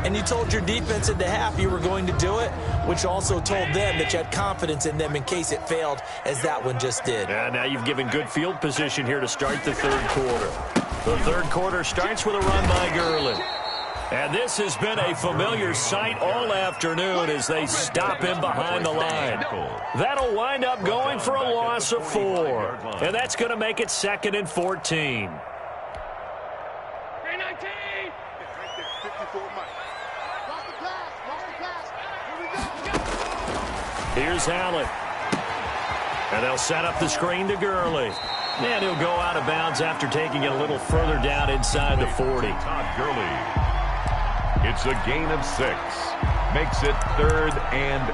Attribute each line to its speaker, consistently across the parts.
Speaker 1: and you told your defense at the half you were going to do it, which also told them that you had confidence in them in case it failed, as that one just did.
Speaker 2: And now you've given good field position here to start the third quarter. The third quarter starts with a run by Gurley. And this has been a familiar sight all afternoon as they stop him behind the line. That'll wind up going for a loss of 4. And that's going to make it 2nd and 14. Here's Allen. And they'll set up the screen to Gurley. And he'll go out of bounds after taking it a little further down inside the 40.
Speaker 3: Todd Gurley. It's a gain of 6. Makes it 3rd and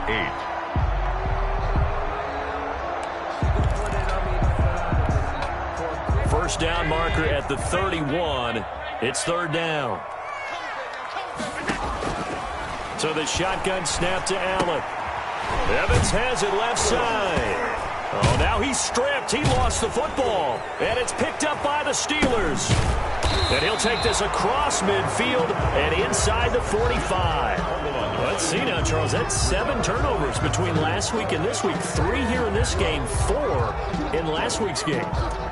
Speaker 2: 8. First down marker at the 31. It's 3rd down. So the shotgun snap to Allen. Evans has it left side. Oh, now he's stripped. He lost the football. And it's picked up by the Steelers. And he'll take this across midfield and inside the 45. Let's see now, Charles. That's 7 turnovers between last week and this week. 3 here in this game, 4 in last week's game.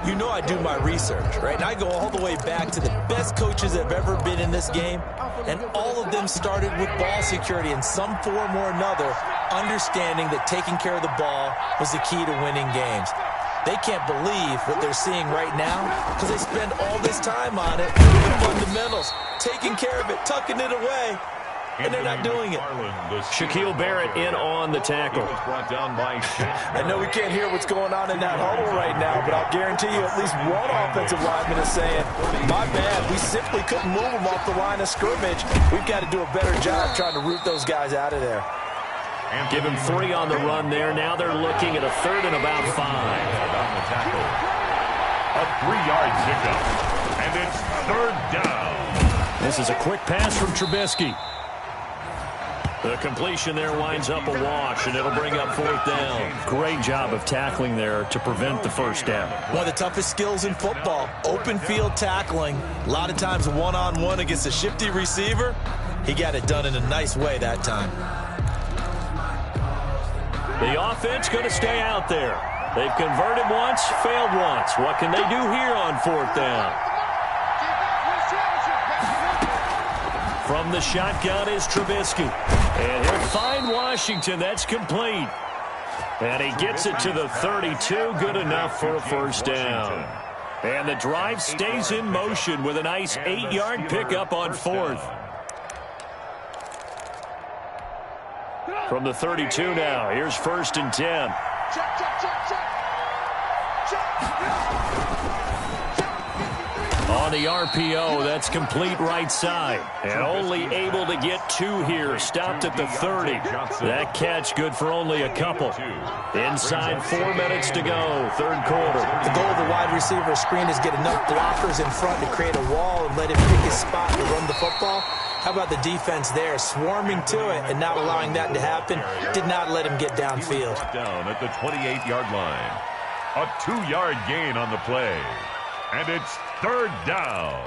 Speaker 1: You know I do my research, right? And I go all the way back to the best coaches that have ever been in this game. And all of them started with ball security in some form or another, understanding that taking care of the ball was the key to winning games. They can't believe what they're seeing right now because they spend all this time on it, the fundamentals, taking care of it, tucking it away, and they're not doing it.
Speaker 2: Shaquille Barrett in on the tackle.
Speaker 1: I know we can't hear what's going on in that huddle right now, but I'll guarantee you at least one offensive lineman is saying, my bad, we simply couldn't move them off the line of scrimmage. We've got to do a better job trying to root those guys out of there.
Speaker 2: Give him 3 on the run there. Now they're looking at a 3rd and about 5.
Speaker 3: A 3-yard pickup, and it's 3rd down.
Speaker 2: This is a quick pass from Trubisky. The completion there winds up a wash, and it'll bring up 4th down. Great job of tackling there to prevent the first down.
Speaker 1: One of the toughest skills in football, open field tackling. A lot of times one-on-one against a shifty receiver. He got it done in a nice way that time.
Speaker 2: The offense going to stay out there. They've converted once, failed once. What can they do here on 4th down? From the shotgun is Trubisky. And he'll find Washington. That's complete. And he gets it to the 32. Good enough for a first down. And the drive stays in motion with a nice 8-yard pickup on 4th. From the 32 now, here's 1st and 10. On the RPO, that's complete right side. And only able to get 2 here, stopped at the 30. That catch good for only a couple. Inside 4 minutes to go, 3rd quarter.
Speaker 1: The goal of the wide receiver screen is get enough blockers in front to create a wall and let him pick his spot to run the football. How about the defense there, swarming to it and not allowing that to happen? Did not let him get downfield.
Speaker 3: Down at the 28-yard line. A 2-yard gain on the play. And it's 3rd down.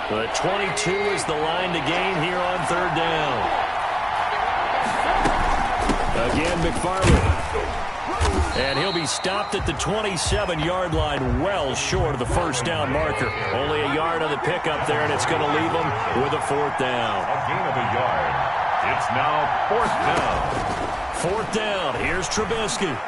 Speaker 2: The 22 is the line to gain here on 3rd down. Again, McFarland. And he'll be stopped at the 27-yard line, well short of the first down marker. Only a yard on the pickup there, and it's going to leave him with a 4th down.
Speaker 3: A gain of a yard. It's now 4th down.
Speaker 2: 4th down. Here's Trubisky.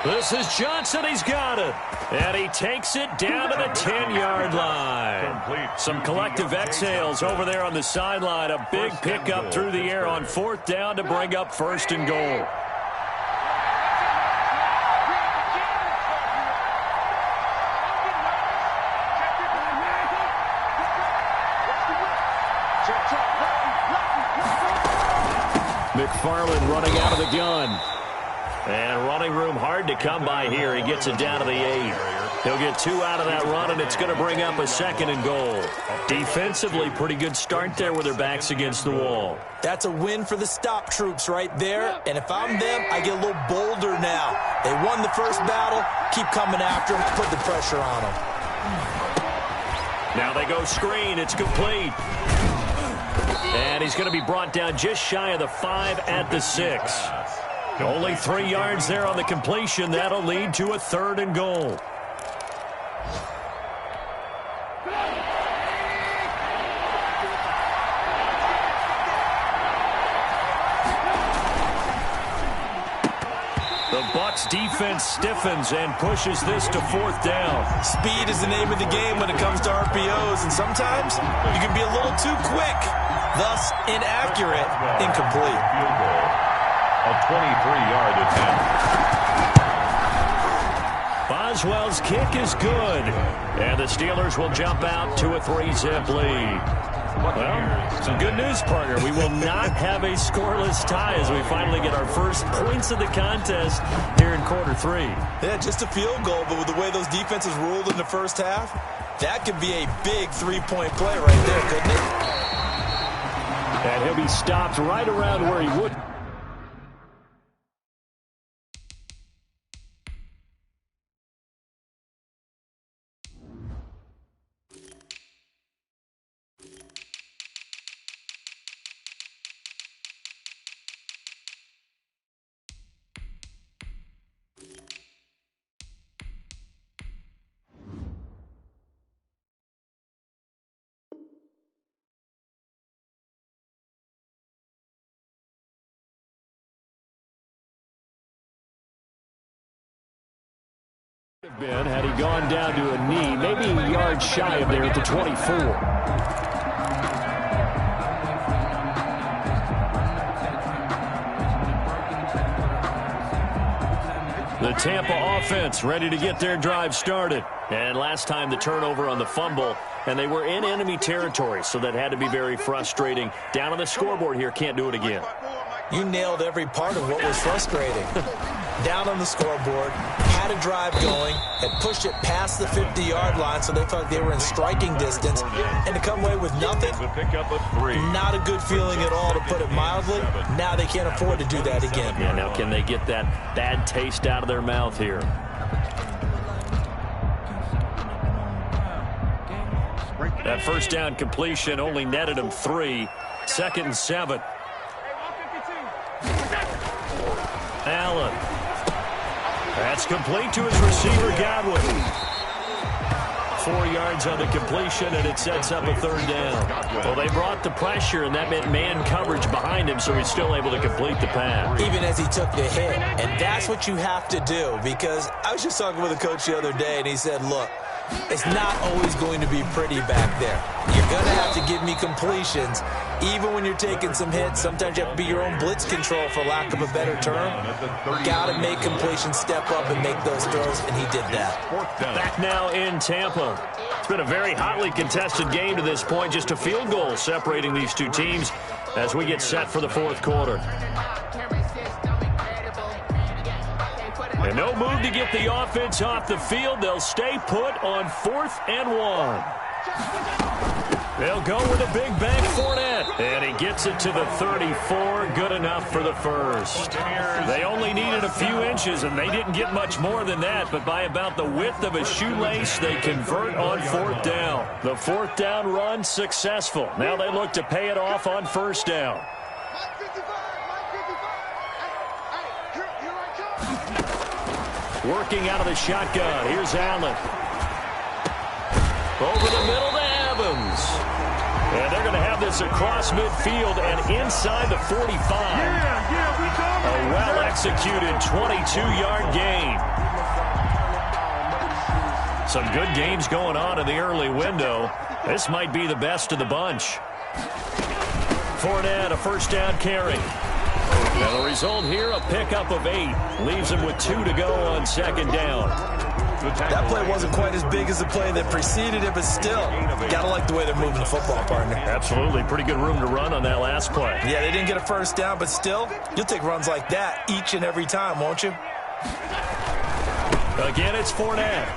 Speaker 2: This is Johnson. He's got it. And he takes it down to the 10-yard line. Some collective exhales over there on the sideline. A big pickup through the air on 4th down to bring up 1st and goal. McFarland running out of the gun. And running room hard to come by here. He gets it down to the 8. He'll get 2 out of that run, and it's going to bring up a 2nd and goal. Defensively, pretty good start there with their backs against the wall.
Speaker 1: That's a win for the stop troops right there. And if I'm them, I get a little bolder now. They won the first battle. Keep coming after them. Put the pressure on them.
Speaker 2: Now they go screen. It's complete. And he's going to be brought down just shy of the 5 at the 6. Only 3 yards there on the completion. That'll lead to a 3rd and goal. The Bucs defense stiffens and pushes this to 4th down.
Speaker 1: Speed is the name of the game when it comes to RPOs, and sometimes you can be a little too quick, thus inaccurate, incomplete.
Speaker 3: Field goal. A 23-yard attempt.
Speaker 2: Boswell's kick is good, and the Steelers will jump out to a 3-zip lead. Well, some good news, partner. We will not have a scoreless tie as we finally get our first points of the contest here in quarter 3.
Speaker 1: Yeah, just a field goal, but with the way those defenses ruled in the first half, that could be a big 3-point play right there, couldn't it?
Speaker 2: And he'll be stopped right around where he would. Been had he gone down to a knee, maybe a yard shy of there at the 24. The Tampa offense ready to get their drive started. And last time the turnover on the fumble, and they were in enemy territory, so that had to be very frustrating. Down on the scoreboard here, can't do it again.
Speaker 1: You nailed every part of what was frustrating. Down on the scoreboard, had a drive going, had pushed it past the 50-yard line, so they felt like they were in striking distance, and to come away with nothing, not a good feeling at all, to put it mildly. Now they can't afford to do that again.
Speaker 2: Yeah, now can they get that bad taste out of their mouth here? That first down completion only netted him 3. 2nd and 7. Allen. That's complete to his receiver, Godwin. 4 yards on the completion, and it sets up a 3rd down. Well, they brought the pressure, and that meant man coverage behind him, so he's still able to complete the pass.
Speaker 1: Even as he took the hit. And that's what you have to do, because I was just talking with a coach the other day, and he said, look, it's not always going to be pretty back there. You're going to have to give me completions. Even when you're taking some hits, sometimes you have to be your own blitz control, for lack of a better term. Got to make completions, step up and make those throws, and he did that.
Speaker 2: Back now in Tampa. It's been a very hotly contested game to this point. Just a field goal separating these two teams as we get set for the 4th quarter. And no move to get the offense off the field. They'll stay put on 4th and 1. They'll go with a big bang Fournette. And he gets it to the 34. Good enough for the first. They only needed a few inches, and they didn't get much more than that. But by about the width of a shoelace, they convert on 4th down. The 4th down run successful. Now they look to pay it off on 1st down. Working out of the shotgun. Here's Allen. Over the middle to Evans. And they're going to have this across midfield and inside the 45. A well-executed 22-yard gain. Some good games going on in the early window. This might be the best of the bunch. Fournette, a 1st down carry. And the result here, a pickup of 8. Leaves him with 2 to go on 2nd down.
Speaker 1: That play wasn't quite as big as the play that preceded it, but still, got to like the way they're moving the football, partner.
Speaker 2: Absolutely. Pretty good room to run on that last play.
Speaker 1: Yeah, they didn't get a 1st down, but still, you'll take runs like that each and every time, won't you?
Speaker 2: Again, it's Fournette.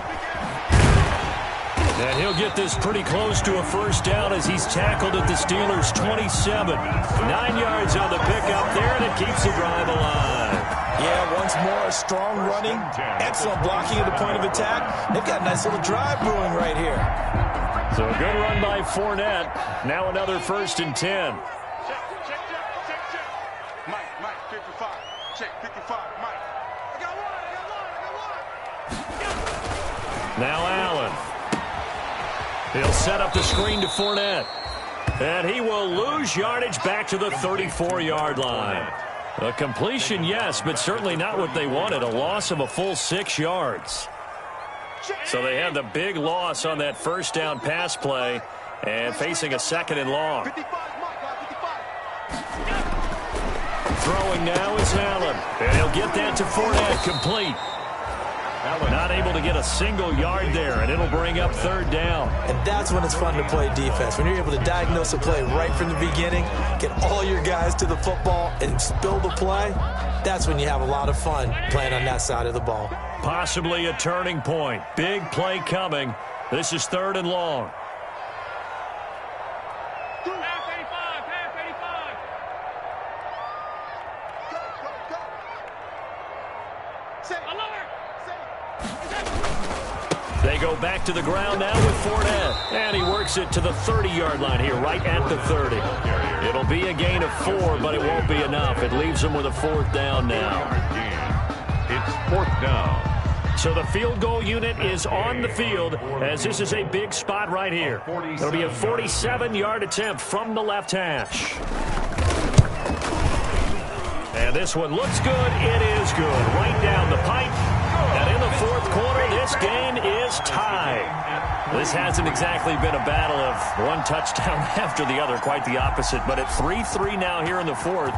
Speaker 2: And he'll get this pretty close to a first down as he's tackled at the Steelers' 27. 9 yards on the pickup there, and it keeps the drive alive.
Speaker 1: Yeah, once more, strong running, excellent blocking at the point of attack. They've got a nice little drive brewing right here.
Speaker 2: So a good run by Fournette. Now another 1st and 10.
Speaker 4: Mike, 55. Check, 55, Mike. I got one.
Speaker 2: Now Allen. He'll set up the screen to Fournette. And he will lose yardage back to the 34-yard line. A completion, yes, but certainly not what they wanted. A loss of a full 6 yards. So they had the big loss on that first down pass play and facing a 2nd and long. Throwing now is Allen. And he'll get that to Fournette, complete. Not able to get a single yard there, and it'll bring up 3rd down.
Speaker 1: And that's when it's fun to play defense. When you're able to diagnose a play right from the beginning, get all your guys to the football, and spill the play, that's when you have a lot of fun playing on that side of the ball.
Speaker 2: Possibly a turning point. Big play coming. This is 3rd and long. They go back to the ground now with Fournette. And he works it to the 30-yard line here, right at the 30. It'll be a gain of 4, but it won't be enough. It leaves them with a 4th down now.
Speaker 3: It's 4th down.
Speaker 2: So the field goal unit is on the field as this is a big spot right here. It'll be a 47-yard attempt from the left hash. And this one looks good. It is good. Right down the pipe. And in the 4th quarter, this game is tied. This hasn't exactly been a battle of one touchdown after the other. Quite the opposite. But at 3-3 now here in the 4th,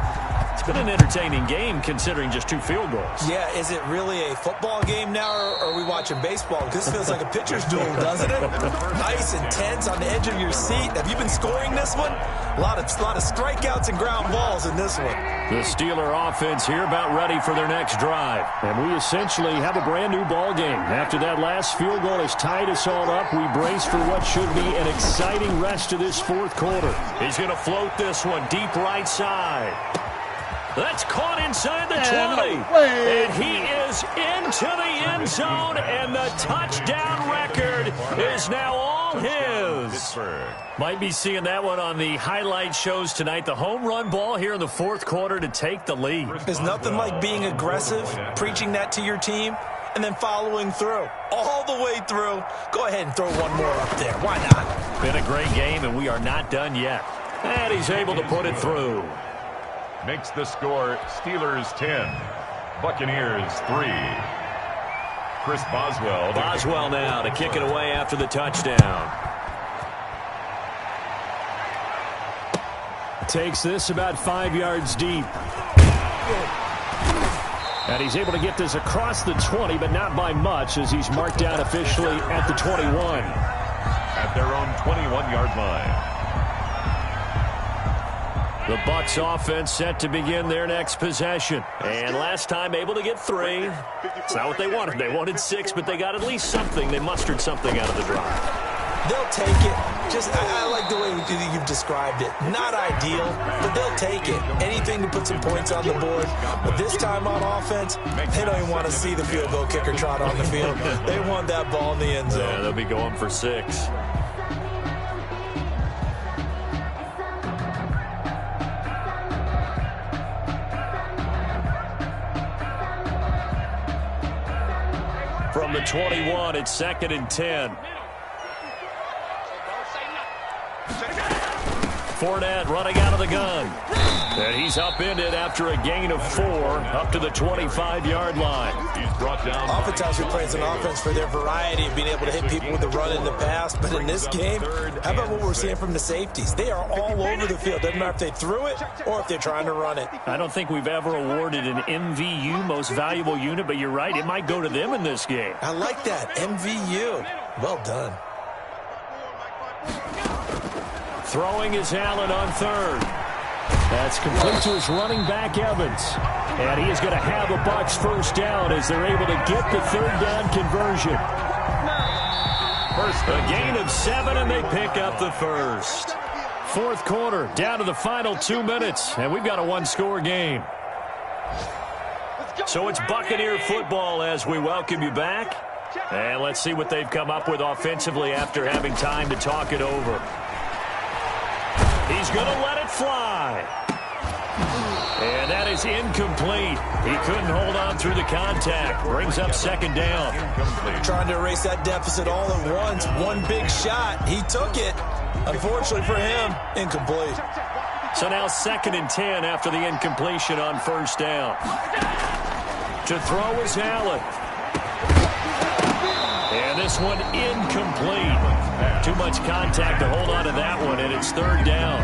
Speaker 2: it's been an entertaining game considering just 2 field goals.
Speaker 1: Yeah, is it really a football game now, or are we watching baseball? This feels like a pitcher's duel, doesn't it? Nice and tense on the edge of your seat. Have you been scoring this one? A lot of strikeouts and ground balls in this one.
Speaker 2: The Steeler offense here about ready for their next drive. And we essentially have a brand new ball game. After that last field goal has tied us all up, we brace for what should be an exciting rest of this 4th quarter. He's going to float this one deep right side. That's caught inside the 20. And he is into the end zone, and the touchdown record is now all his. Might be seeing that one on the highlight shows tonight. The home run ball here in the 4th quarter to take the lead.
Speaker 1: There's nothing like being aggressive, preaching that to your team, and then following through. All the way through. Go ahead and throw one more up there. Why not?
Speaker 2: Been a great game, and we are not done yet. And he's able to put it through.
Speaker 3: Makes the score Steelers 10, Buccaneers 3. Chris Boswell.
Speaker 2: Boswell now to kick it away after the touchdown. Takes this about 5 yards deep. And he's able to get this across the 20, but not by much as he's marked down officially at the 21.
Speaker 3: At their own 21-yard line.
Speaker 2: The Bucs offense set to begin their next possession. And last time able to get 3. It's not what they wanted. They wanted 6, but they got at least something. They mustered something out of the drive.
Speaker 1: They'll take it. I like the way you've described it. Not ideal, but they'll take it. Anything to put some points on the board. But this time on offense, they don't even want to see the field goal kicker trot on the field. They want that ball in the end zone.
Speaker 2: Yeah, they'll be going for 6. From the 21, it's 2nd and 10. Fournette running out of the gun. And he's upended after a gain of 4 up to the 25-yard line.
Speaker 3: He's brought down.
Speaker 1: Oftentimes we play as an offense for their variety of being able to hit people with the run in the pass. But in this game, how about what we're seeing from the safeties? They are all over the field. Doesn't matter if they threw it or if they're trying to run it.
Speaker 2: I don't think we've ever awarded an MVU, most valuable unit, but you're right. It might go to them in this game.
Speaker 1: I like that. MVU. Well done.
Speaker 2: Throwing is Allen on 3rd. That's complete to his running back, Evans. And he is going to have a Bucs first down as they're able to get the 3rd down conversion. A gain of 7, and they pick up the first. Fourth quarter, down to the final 2 minutes, and we've got a one-score game. So it's Buccaneer football as we welcome you back. And let's see what they've come up with offensively after having time to talk it over. He's going to let it fly. And that is incomplete. He couldn't hold on through the contact. Brings up second down.
Speaker 1: Trying to erase that deficit all at once. One big shot. He took it. Unfortunately for him, incomplete.
Speaker 2: So now 2nd and 10 after the incompletion on first down. To throw is Allen. And this one incomplete. Too much contact to hold on to that one, and it's 3rd down.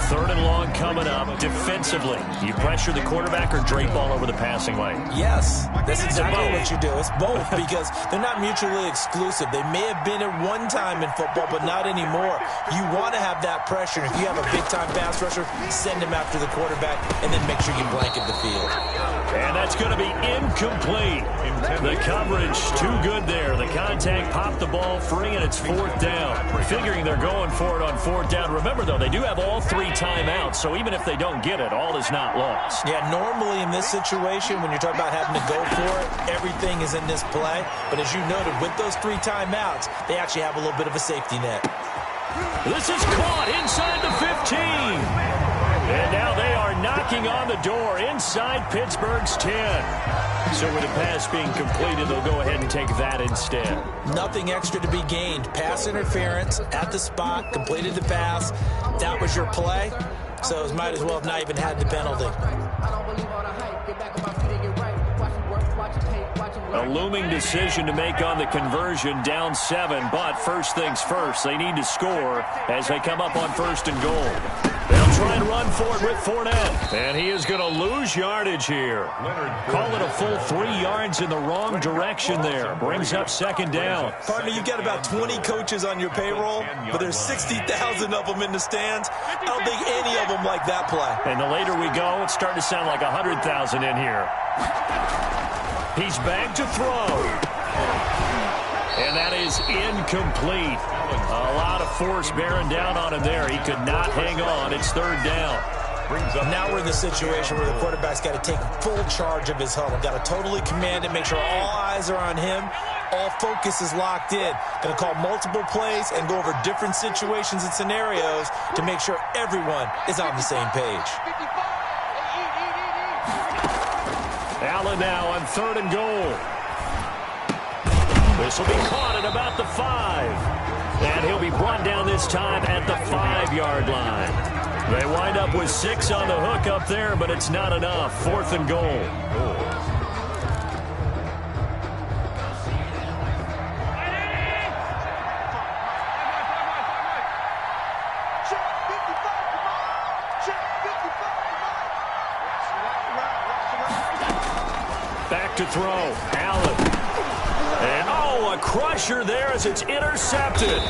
Speaker 2: 3rd and long coming up defensively. You pressure the quarterback or drape all over the passing lane?
Speaker 1: Yes, that's exactly what you do. It's both because they're not mutually exclusive. They may have been at one time in football, but not anymore. You want to have that pressure. If you have a big-time pass rusher, send him after the quarterback, and then make sure you blanket the field.
Speaker 2: And that's going to be incomplete. The coverage too good there. The contact popped the ball free, and it's 4th down. Figuring they're going for it on 4th down. Remember, though, they do have all 3 timeouts, so even if they don't get it, all is not lost.
Speaker 1: Yeah, normally in this situation, when you're talking about having to go for it, everything is in this play. But as you noted, with those 3 timeouts, they actually have a little bit of a safety net.
Speaker 2: This is caught inside the 15. And now they are knocking on the door inside Pittsburgh's 10. So with the pass being completed, they'll go ahead and take that instead.
Speaker 1: Nothing extra to be gained. Pass interference at the spot, completed the pass. That was your play. So it might as well have not even had the penalty.
Speaker 2: A looming decision to make on the conversion, down 7. But first things first, they need to score as they come up on 1st and goal. They'll try and run for it with Fournette. And he is going to lose yardage here. Call it a full 3 yards in the wrong direction there. Brings up 2nd down.
Speaker 1: Partner, you've got about 20 coaches on your payroll, but there's 60,000 of them in the stands. I don't think any of them like that play.
Speaker 2: And the later we go, it's starting to sound like 100,000 in here. He's back to throw. And that is incomplete. A lot of force bearing down on him there. He could not hang on. It's 3rd down.
Speaker 1: Now we're in the situation where the quarterback's got to take full charge of his huddle. Got to totally command it, make sure all eyes are on him. All focus is locked in. Going to call multiple plays and go over different situations and scenarios to make sure everyone is on the same page.
Speaker 2: Allen now on 3rd and goal. This will be caught at about the 5. And he'll be brought down this time at the 5-yard line. They wind up with 6 on the hook up there, but it's not enough. 4th and goal. Back to throw. Allen. And, a crusher there as it's intercepted.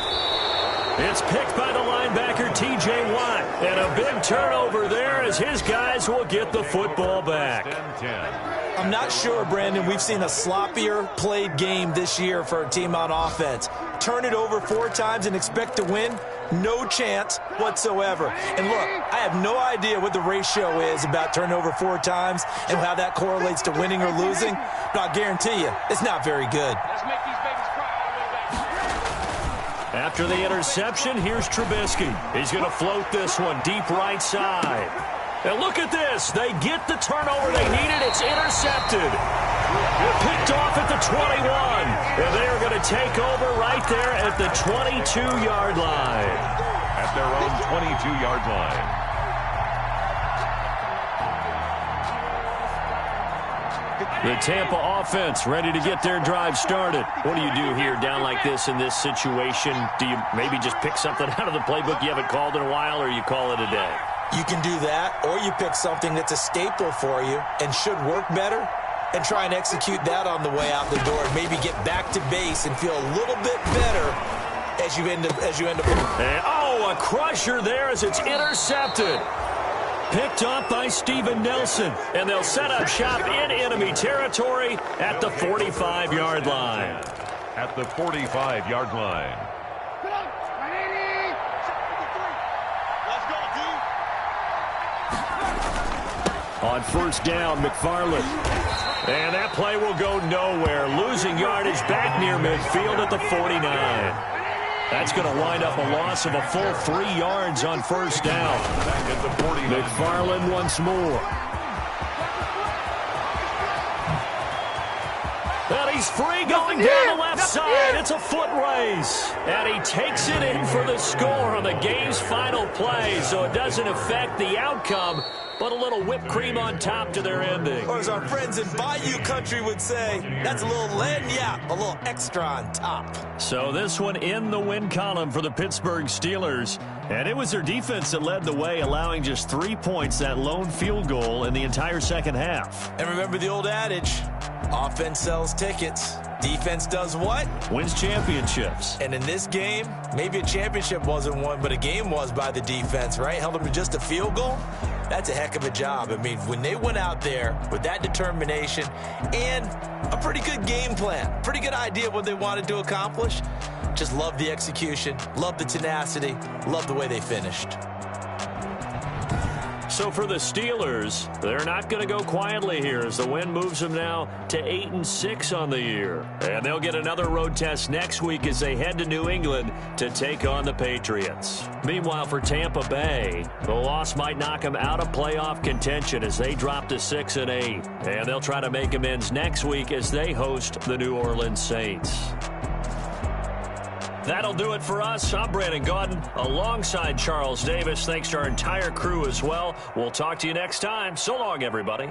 Speaker 2: It's picked by the linebacker, T.J. Watt. And a big turnover there as his guys will get the football back.
Speaker 1: I'm not sure, Brandon, we've seen a sloppier played game this year for a team on offense. Turn it over 4 times and expect to win? No chance whatsoever. And look, I have no idea what the ratio is about turning over 4 times and how that correlates to winning or losing. But I guarantee you, it's not very good.
Speaker 2: After the interception, here's Trubisky. He's going to float this one deep right side. And look at this. They get the turnover they needed. It's intercepted. Picked off at the 21. And they are going to take over right there at the 22-yard line.
Speaker 3: At their own 22-yard line.
Speaker 2: The Tampa offense ready to get their drive started. What do you do here down like this in this situation? Do you maybe just pick something out of the playbook you haven't called in a while, or you call it a day?
Speaker 1: You can do that, or you pick something that's a staple for you and should work better and try and execute that on the way out the door and maybe get back to base and feel a little bit better as you end up.
Speaker 2: And, a crusher there as it's intercepted. Picked up by Steven Nelson, and they'll set up shop in enemy territory at the 45-yard line.
Speaker 3: at the 45-yard line.
Speaker 4: Let's go, D.
Speaker 2: On first down, McFarland. And that play will go nowhere. Losing yardage back near midfield at the 49. That's going to wind up a loss of a full 3 yards on first down.
Speaker 3: Back at the 49.
Speaker 2: McFarland once more. And he's free going down the left side. It's a foot race. And he takes it in for the score on the game's final play. So it doesn't affect the outcome, but a little whipped cream on top to their ending.
Speaker 1: Or as our friends in Bayou Country would say, that's a little lagniappe, a little extra on top.
Speaker 2: So this one in the win column for the Pittsburgh Steelers. And it was their defense that led the way, allowing just 3 points, that lone field goal in the entire second half.
Speaker 1: And remember the old adage, offense sells tickets. Defense does what?
Speaker 2: Wins championships.
Speaker 1: And in this game, maybe a championship wasn't won, but a game was by the defense, right? Held them to just a field goal. That's a heck of a job. I mean, when they went out there with that determination and a pretty good game plan, pretty good idea of what they wanted to accomplish, just love the execution, love the tenacity, love the way they finished.
Speaker 2: So for the Steelers, they're not going to go quietly here as the win moves them now to 8-6 on the year. And they'll get another road test next week as they head to New England to take on the Patriots. Meanwhile, for Tampa Bay, the loss might knock them out of playoff contention as they drop to 6-8. And they'll try to make amends next week as they host the New Orleans Saints. That'll do it for us. I'm Brandon Gaudin alongside Charles Davis. Thanks to our entire crew as well. We'll talk to you next time. So long, everybody.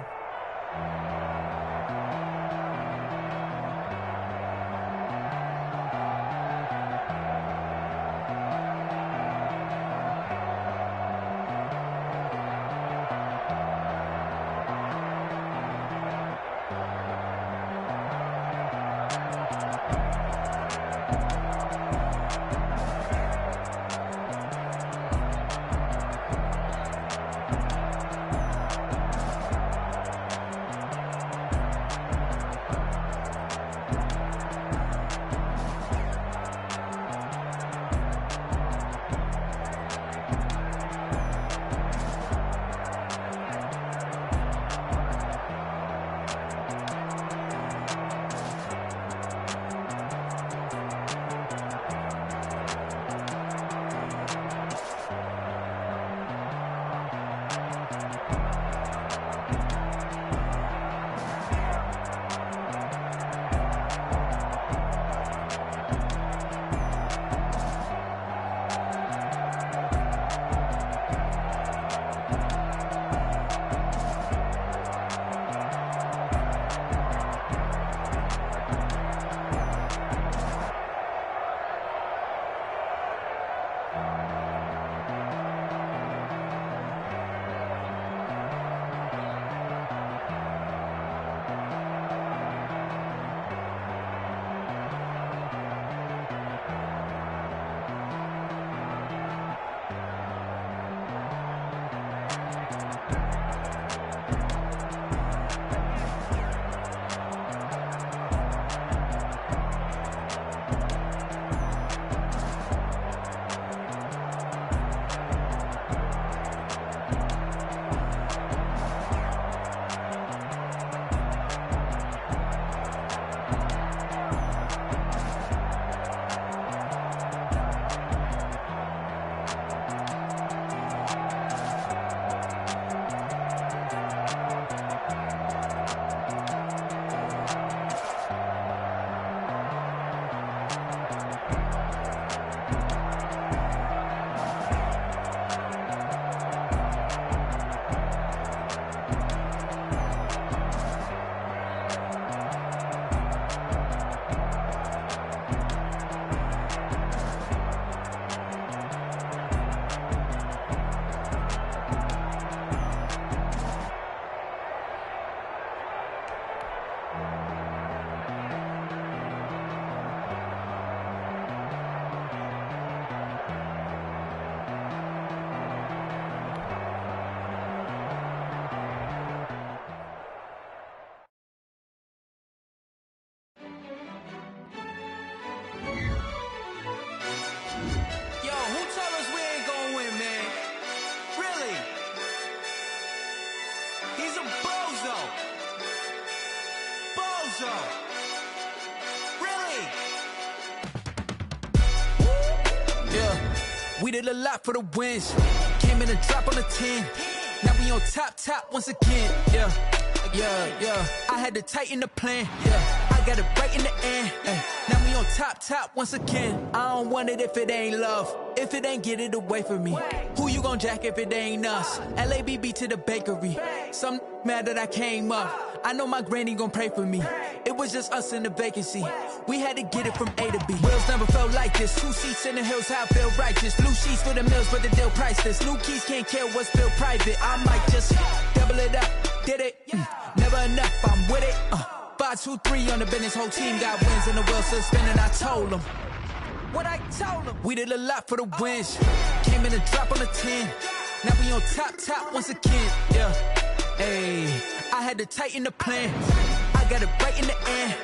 Speaker 5: We did a lot for the wins. Came in a drop on the 10. Now we on top once again. Yeah. I had to tighten the plan. Yeah. I got it right in the end. Now we on top once again. I don't want it if it ain't love. If it ain't, get it away from me. Who you gon' jack if it ain't us? LABB to the bakery. Some mad that I came up. I know my granny gon' pray for me. It was just us in the vacancy. We had to get it from A to B. Wheels never felt like this. 2 seats in the hills, how I feel righteous. Blue sheets for the mills, but the deal priceless. New keys can't care what's still private. I might just double it up. Did it? Never enough, I'm with it. 5, 2, 3 on the business. Whole team got wins and the wheels still spinning. I told them what I told them. We did a lot for the wins. Came in a drop on the 10. Now we on top once again. Yeah. Ayy, I had to tighten the plan. I got it right in the end.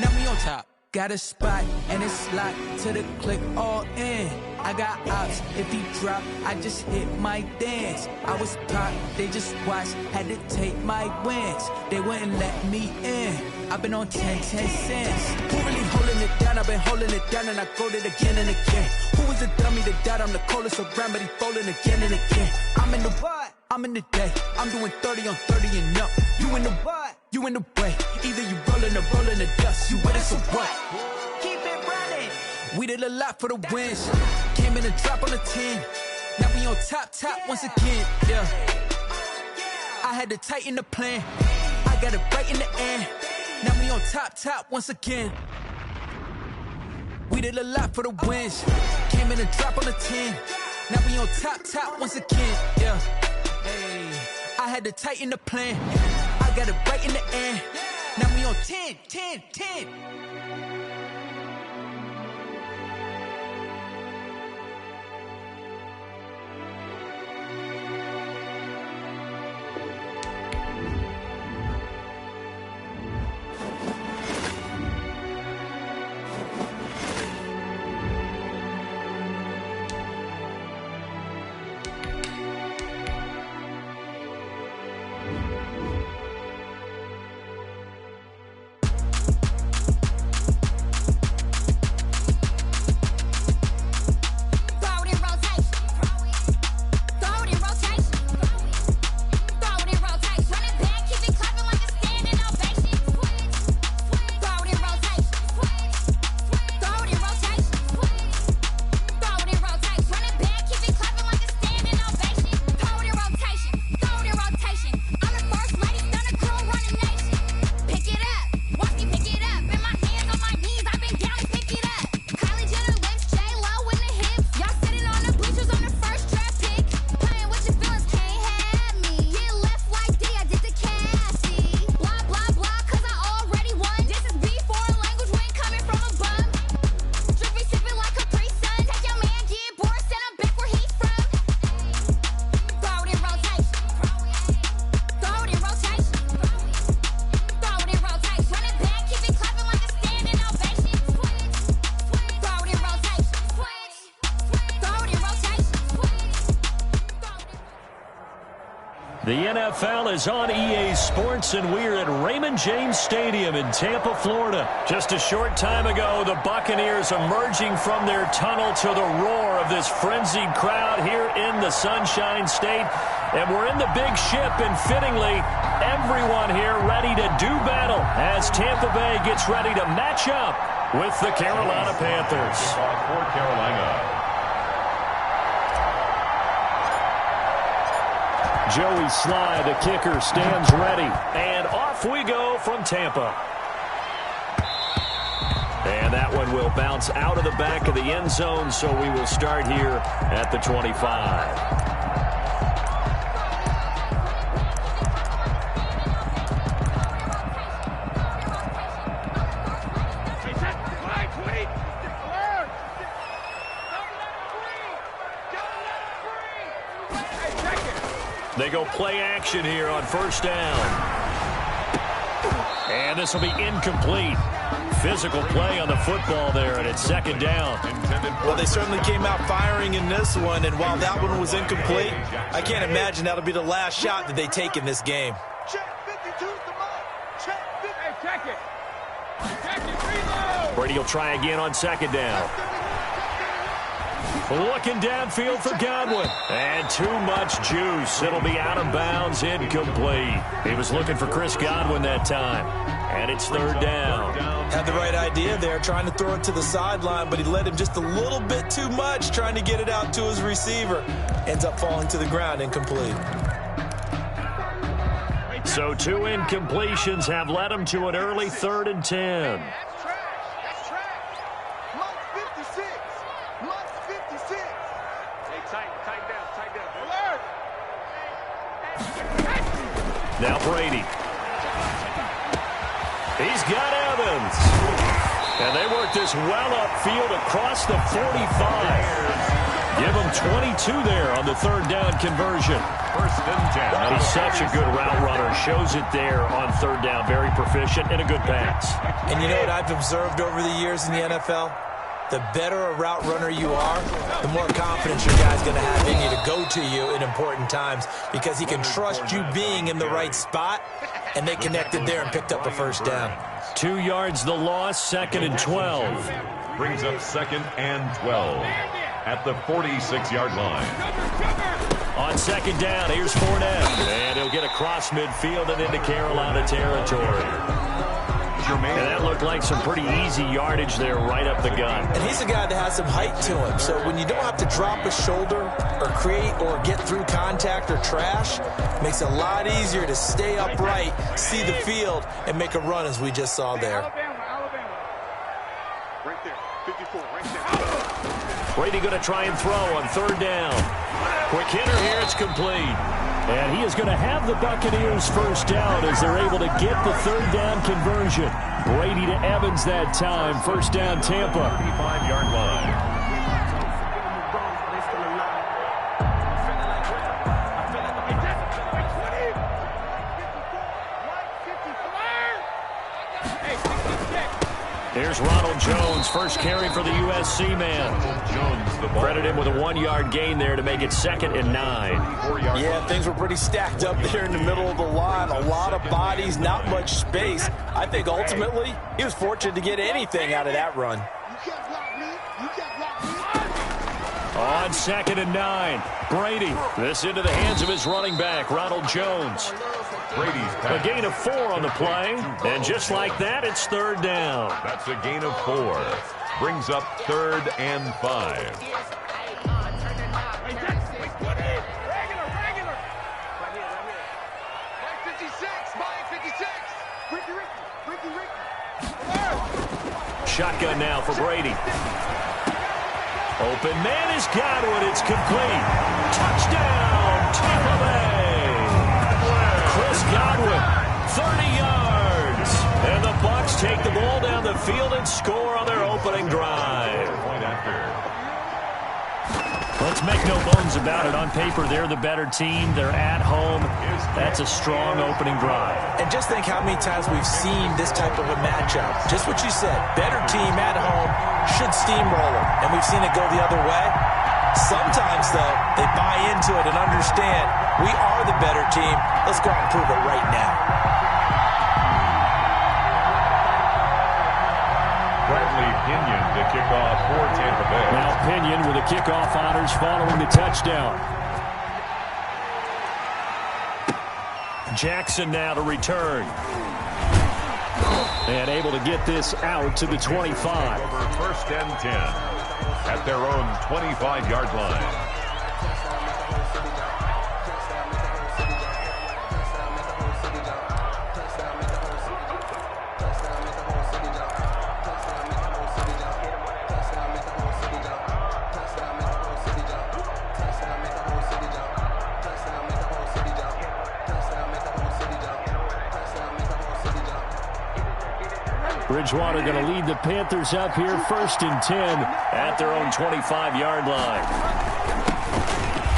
Speaker 5: Now we on top. Got a spot and it's locked to the click all in. I got ops, if he drop, I just hit my dance. I was popped, they just watched, had to take my wins. They wouldn't let me in. I've been on 10 cents. Who really holding it down? I've been holding it down and I go it again and again. Who was the dummy that died? I'm the coldest around, but he folding again and again. I'm in the what? I'm in the day. I'm doing 30 on 30 and up. You in the what? You in the way. Either you rolling or rolling the dust. You with it, so what? Keep it running. We did a lot for the wins. Came in a drop on the 10. Now we on top once again. Yeah. I had to tighten the plan. I got it right in the end. Now we on top once again. We did a lot for the wins. Came in a drop on the 10. Now we on top once again. Yeah. Hey, I had to tighten the plan. I got it right in the end. Now we on 10.
Speaker 2: The NFL is on EA Sports, and we're at Raymond James Stadium in Tampa, Florida. Just a short time ago, the Buccaneers emerging from their tunnel to the roar of this frenzied crowd here in the Sunshine State. And we're in the big ship, and fittingly, everyone here ready to do battle as Tampa Bay gets ready to match up with the Carolina Panthers.
Speaker 3: For Carolina.
Speaker 2: Joey Sly, the kicker, stands ready. And off we go from Tampa. And that one will bounce out of the back of the end zone, so we will start here at the 25. They go play action here on first down. And this will be incomplete. Physical play on the football there, and it's second down.
Speaker 1: Well, they certainly came out firing in this one, and while that one was incomplete, I can't imagine that'll be the last shot that they take in this game.
Speaker 4: Check 52's the mark. Check 50. Hey, check it. Check it. Reload.
Speaker 2: Brady will try again on second down. Looking downfield for Godwin. And too much juice. It'll be out of bounds, incomplete. He was looking for Chris Godwin that time. And it's third down.
Speaker 1: Had the right idea there, trying to throw it to the sideline, but he led him just a little bit too much, trying to get it out to his receiver. Ends up falling to the ground, incomplete.
Speaker 2: So 2 incompletions have led him to an early 3rd and 10.
Speaker 4: That's track. Month 56. Month 56. Hey, tighten down. Alert.
Speaker 2: Now Brady. He's got Evans. And they work this well upfield across the 45. Give him 22 there on the 3rd down conversion.
Speaker 3: 1st and 10.
Speaker 2: He's such a good route runner. Shows it there on 3rd down. Very proficient and a good pass.
Speaker 1: And you know what I've observed over the years in the NFL? The better a route runner you are, the more confidence your guy's going to have in you to go to you in important times because he can trust you being in the right spot, and they connected there and picked up a 1st down.
Speaker 2: 2 yards the loss, 2nd and 12.
Speaker 3: Brings up 2nd and 12 at the 46-yard line.
Speaker 2: On 2nd down, here's Fournette. And he'll get across midfield and into Carolina territory. And that looked like some pretty easy yardage there right up the gut.
Speaker 1: And he's a guy that has some height to him. So when you don't have to drop a shoulder or create or get through contact or trash, makes it a lot easier to stay upright, see the field, and make a run as we just saw there.
Speaker 4: Alabama. Right there. 54. Right there.
Speaker 2: Brady going to try and throw on 3rd down. Quick hitter here. It's complete. And he is going to have the Buccaneers 1st down as they're able to get the 3rd down conversion. Brady to Evans that time. 1st down, Tampa.
Speaker 3: 35-yard line.
Speaker 2: Here's Ronald Jones, first carry for the USC man. Credit him with a 1-yard gain there to make it 2nd and 9.
Speaker 1: Yeah, things were pretty stacked up there in the middle of the line. A lot of bodies, not much space. I think ultimately he was fortunate to get anything out of that run.
Speaker 4: You can't block me. You can't block me.
Speaker 2: On 2nd and 9, Brady. This into the hands of his running back, Ronald Jones.
Speaker 3: Brady's
Speaker 2: A gain of 4 on the play, and just like that, it's 3rd down.
Speaker 3: That's a gain of 4. Brings up 3rd and 5.
Speaker 2: Shotgun now for Brady. Open man is Godwin. It's complete. Touchdown, Tampa Bay. Chris Godwin, 30 yards. And the Bucs take the ball down the field and score on their opening drive. Let's make no bones about it. On paper, they're the better team. They're at home. That's a strong opening drive.
Speaker 1: And just think how many times we've seen this type of a matchup. Just what you said, better team at home should steamroll them. And we've seen it go the other way. Sometimes, though, they buy into it and understand we are the better team. Let's go out and prove it right now.
Speaker 3: Bradley Pinion to kick off for Tampa Bay.
Speaker 2: Now Pinion with the kickoff honors following the touchdown. Jackson now to return. And able to get this out to the 25.
Speaker 3: Over 1st and 10 at their own 25-yard line.
Speaker 2: Bridgewater going to lead the Panthers up here 1st and 10 at their own 25-yard line.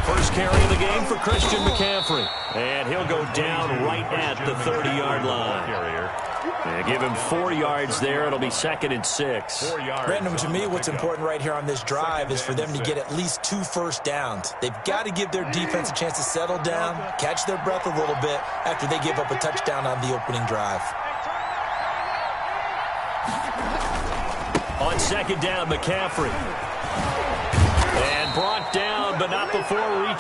Speaker 2: First carry of the game for Christian McCaffrey. And he'll go down right at the 30-yard line. And give him 4 yards there. It'll be 2nd and 6.
Speaker 1: Brandon, to me, what's important right here on this drive is for them to get at least 2 first downs. They've got to give their defense a chance to settle down, catch their breath a little bit after they give up a touchdown on the opening drive.
Speaker 2: On 2nd down, McCaffrey.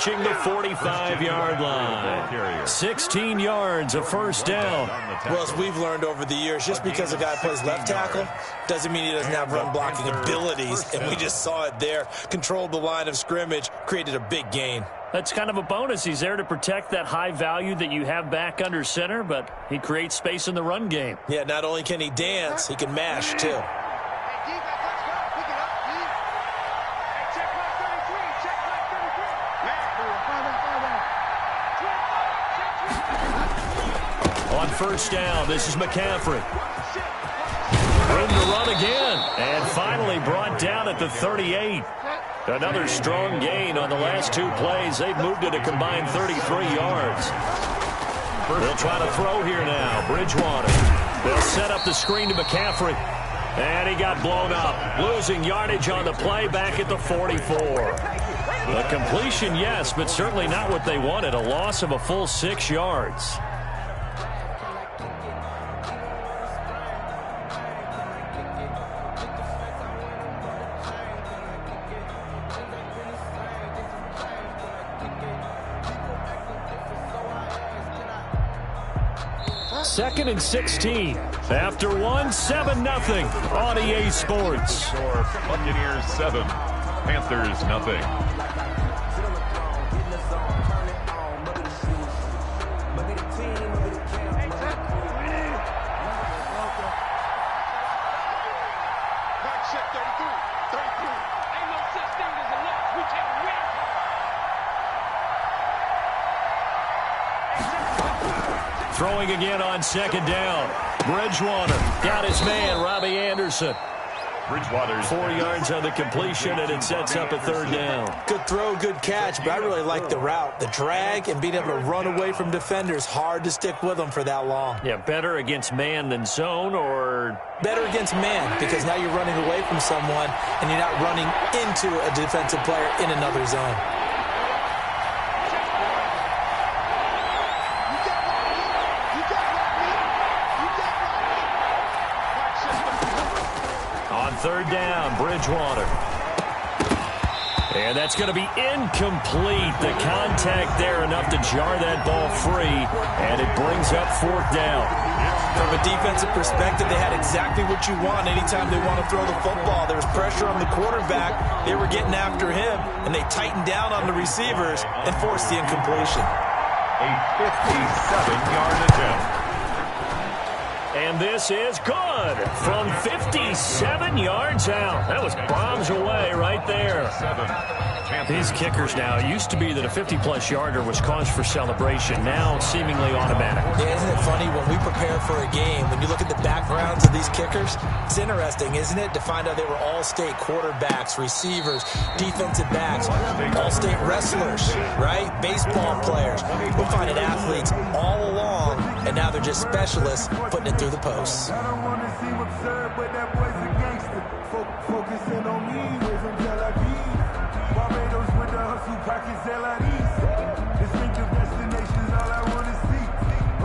Speaker 2: approaching the 45-yard line. 16 yards, a first down.
Speaker 1: Well, as we've learned over the years, just because a guy plays left tackle doesn't mean he doesn't have run-blocking abilities, and we just saw it there. Controlled the line of scrimmage, created a big gain.
Speaker 2: That's kind of a bonus. He's there to protect that high value that you have back under center, but he creates space in the run game.
Speaker 1: Yeah, not only can he dance, he can mash, too.
Speaker 2: On first down, this is McCaffrey. Room to run again, and finally brought down at the 38. Another strong gain on the last two plays. They've moved it a combined 33 yards. They'll try to throw here now. Bridgewater. They'll set up the screen to McCaffrey. And he got blown up. Losing yardage on the play back at the 44. A completion, yes, but certainly not what they wanted. A loss of a full 6 yards. Second and 16. After one, 7-0 on EA Sports.
Speaker 3: Buccaneers 7, Panthers nothing.
Speaker 2: Throwing again on second down. Bridgewater got his man, Robbie Anderson.
Speaker 3: Bridgewater's
Speaker 2: 4 yards on the completion, and it sets up a third down.
Speaker 1: Good throw, good catch, but I really like the route. The drag and being able to run away from defenders, hard to stick with them for that long.
Speaker 2: Yeah, better against man than zone, or?
Speaker 1: Better against man, because now you're running away from someone, and you're not running into a defensive player in another zone.
Speaker 2: Third down, Bridgewater. And that's going to be incomplete. The contact there enough to jar that ball free, and it brings up fourth down.
Speaker 1: From a defensive perspective, they had exactly what you want anytime they want to throw the football. There was pressure on the quarterback. They were getting after him, and they tightened down on the receivers and forced the incompletion.
Speaker 3: a 57-yard attempt.
Speaker 2: And this is good from 57 yards out. That was bombs away right there. These kickers now, it used to be that a 50-plus yarder was cause for celebration. Now seemingly automatic.
Speaker 1: Yeah, isn't it funny when we prepare for a game, when you look at the backgrounds of these kickers, it's interesting, isn't it, to find out they were all-state quarterbacks, receivers, defensive backs, all-state wrestlers, right? Baseball players. We're finding athletes all along, and now they're just specialists putting it through the posts.
Speaker 6: I don't want to seem absurd, but that boy's a gangster. Focusing on me, we're from Tel Aviv. Barbados with the hustle, pockets LIDs. Distinctive destinations, all I want to see.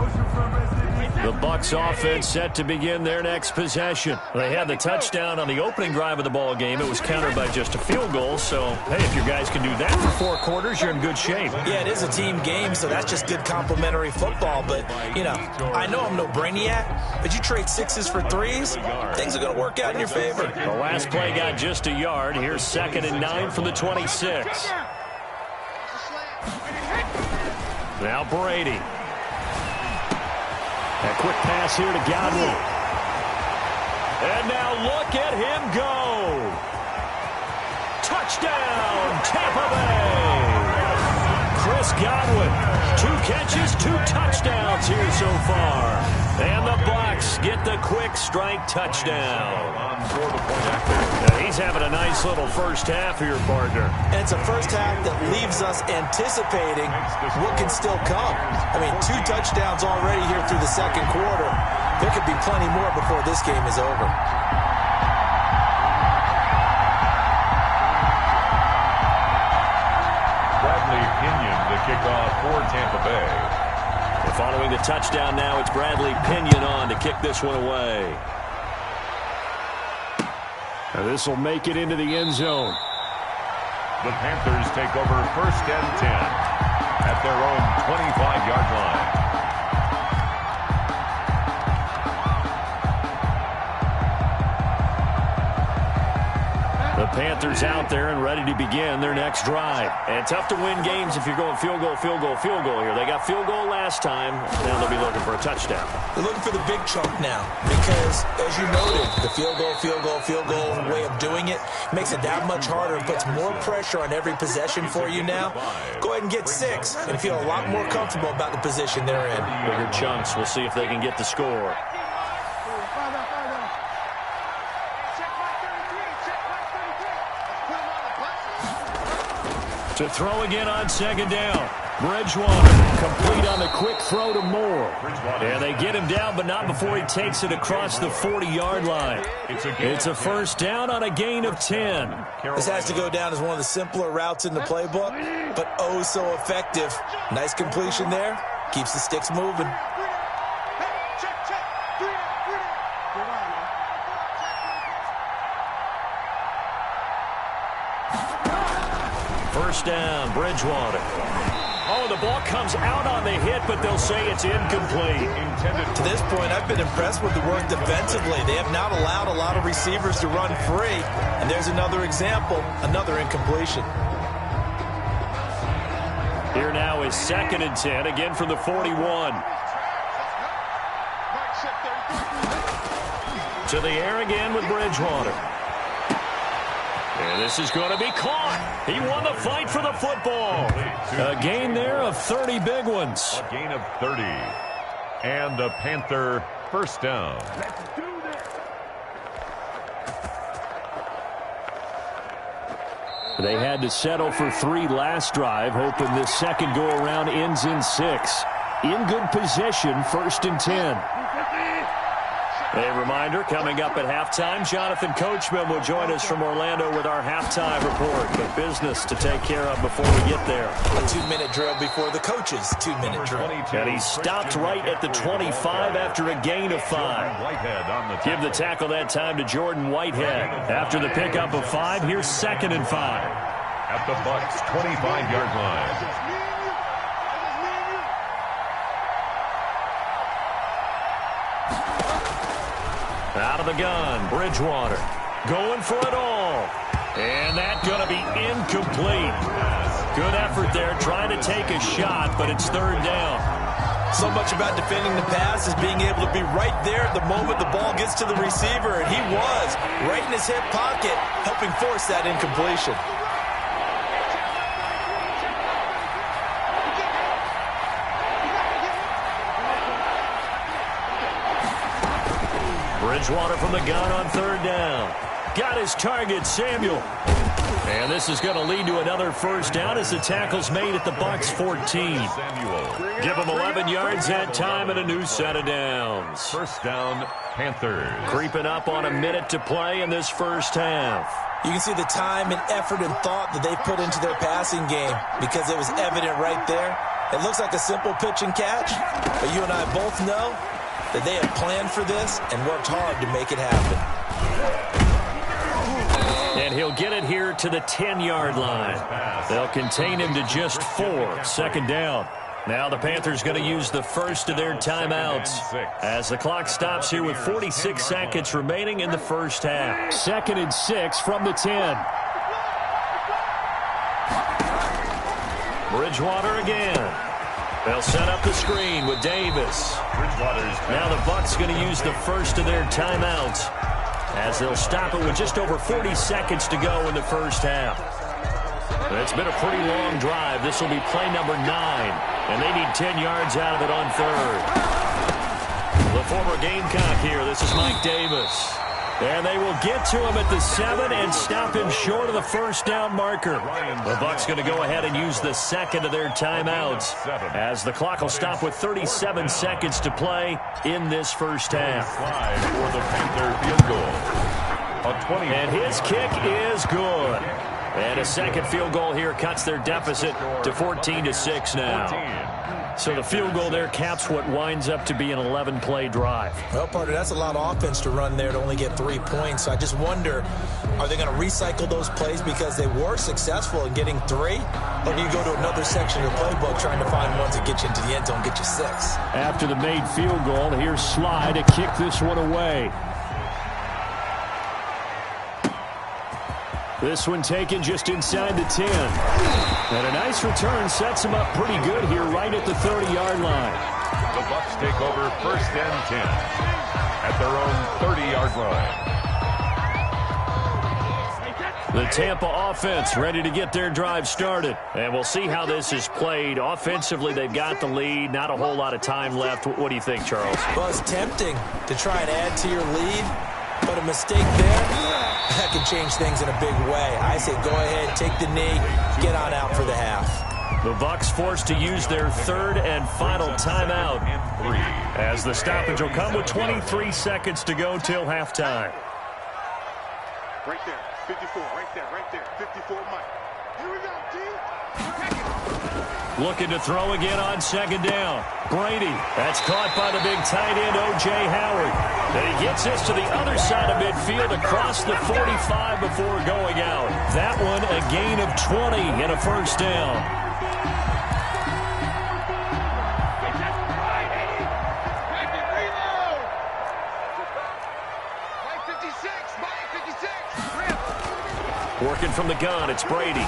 Speaker 6: Ocean from residence.
Speaker 2: The Bucs offense set to begin their next possession. They had the touchdown on the opening drive of the ball game. It was countered by just a field goal. So, hey, if your guys can do that for 4 quarters, you're in good shape.
Speaker 1: Yeah, it is a team game, so that's just good complimentary football. But, you know, I know I'm no brainiac, but you trade 6s for 3s, things are going to work out in your favor.
Speaker 2: The last play got just a yard. Here's 2nd and 9 from the 26. Now Brady. A quick pass here to Godwin. And now look at him go. Touchdown, Tampa Bay. Chris Godwin, 2 catches, 2 touchdowns here so far. And the Bucs get the quick strike touchdown. He's having a nice little first half here, partner.
Speaker 1: And it's a first half that leaves us anticipating what can still come. I mean, 2 touchdowns already here through the second quarter. There could be plenty more before this game is over.
Speaker 3: Bradley Pinion, the kickoff for Tampa Bay.
Speaker 2: And following the touchdown now, it's Bradley Pinion on to kick this one away. And this will make it into the end zone.
Speaker 3: The Panthers take over 1st and 10 at their own 25-yard line.
Speaker 2: The Panthers out there and ready to begin their next drive. And tough to win games if you're going field goal, field goal, field goal here. They got field goal last time. Now they'll be looking for a touchdown.
Speaker 1: They're looking for the big chunk now because, as you noted, the field goal way of doing it makes it that much harder and puts more pressure on every possession for you now. Go ahead and get 6 and feel a lot more comfortable about the position they're in.
Speaker 2: Bigger chunks. We'll see if they can get the score. To throw again on 2nd down. Bridgewater complete on the quick throw to Moore. And they get him down, but not before he takes it across the 40-yard line. It's a 1st down on a gain of 10.
Speaker 1: This has to go down as one of the simpler routes in the playbook, but oh so effective. Nice completion there. Keeps the sticks moving.
Speaker 2: First down, Bridgewater. Oh, the ball comes out on the hit, but they'll say it's incomplete.
Speaker 1: To this point, I've been impressed with the work defensively. They have not allowed a lot of receivers to run free. And there's another example, another incompletion.
Speaker 2: Here now is 2nd and 10, again from the 41. To the air again with Bridgewater. And this is going to be caught. He won the fight for the football. A gain there of 30 big ones.
Speaker 3: A gain of 30. And a Panther 1st down.
Speaker 2: They had to settle for 3 last drive, hoping this second go-around ends in 6. In good position, 1st and 10. A reminder, coming up at halftime, Jonathan Coachman will join us from Orlando with our halftime report. But business to take care of before we get there.
Speaker 1: A 2-minute drill before the coach's 2-minute drill.
Speaker 2: And he stopped right at the 25 after a gain of 5. Give the tackle that time to Jordan Whitehead. After the pickup of 5, here's 2nd and 5.
Speaker 3: At the Bucs' 25-yard line.
Speaker 2: Out of the gun, Bridgewater going for it all. And that's going to be incomplete. Good effort there, trying to take a shot, but it's 3rd down.
Speaker 1: So much about defending the pass is being able to be right there at the moment the ball gets to the receiver, and he was right in his hip pocket, helping force that incompletion.
Speaker 2: Bridgewater from the gun on 3rd down. Got his target, Samuel. And this is going to lead to another 1st down as the tackle's made at the Bucs 14. Give them 11 yards that time and a new set of downs.
Speaker 3: 1st down, Panthers.
Speaker 2: Creeping up on a minute to play in this 1st half.
Speaker 1: You can see the time and effort and thought that they put into their passing game because it was evident right there. It looks like a simple pitch and catch, but you and I both know that they have planned for this and worked hard to make it happen.
Speaker 2: And he'll get it here to the 10-yard line. They'll contain him to just 4. 2nd down. Now the Panthers going to use the first of their timeouts as the clock stops here with 46 seconds remaining in the 1st half. 2nd and 6 from the 10. Bridgewater again. They'll set up the screen with Davis. Now the Bucs going to use the first of their timeouts as they'll stop it with just over 40 seconds to go in the 1st half. It's been a pretty long drive. This will be play number 9, and they need 10 yards out of it on 3rd. The former Gamecock here. This is Mike Davis. And they will get to him at the 7 and stop him short of the 1st down marker. The Bucs going to go ahead and use the 2nd of their timeouts as the clock will stop with 37 seconds to play in this 1st half.
Speaker 3: For the Panther field goal.
Speaker 2: And his kick is good. And a second field goal here cuts their deficit to 14-6 now. So the field goal there caps what winds up to be an 11-play drive.
Speaker 1: Well, partner, that's a lot of offense to run there to only get 3 points. So I just wonder, are they going to recycle those plays because they were successful in getting 3? Or do you go to another section of the playbook trying to find ones that get you into the end zone, get you 6?
Speaker 2: After the made field goal, here's Sly to kick this one away. This one taken just inside the 10. And a nice return sets him up pretty good here right at the 30-yard line.
Speaker 3: The Bucs take over 1st and 10 at their own 30-yard line.
Speaker 2: The Tampa offense ready to get their drive started. And we'll see how this is played. Offensively, they've got the lead. Not a whole lot of time left. What do you think, Charles?
Speaker 1: Well, it's tempting to try and add to your lead, but a mistake there, that can change things in a big way. I say go ahead, take the knee, get on out for the half.
Speaker 2: The Bucs forced to use their 3rd and final timeout as the stoppage will come with 23 seconds to go till halftime.
Speaker 4: Right there, 54, right there, 54, Mike. Here we go, G.
Speaker 2: Looking to throw again on 2nd down. Brady, that's caught by the big tight end, O.J. Howard. And he gets this to the other side of midfield across the 45 before going out. That one a gain of 20 and a 1st down. Working from the gun, it's Brady.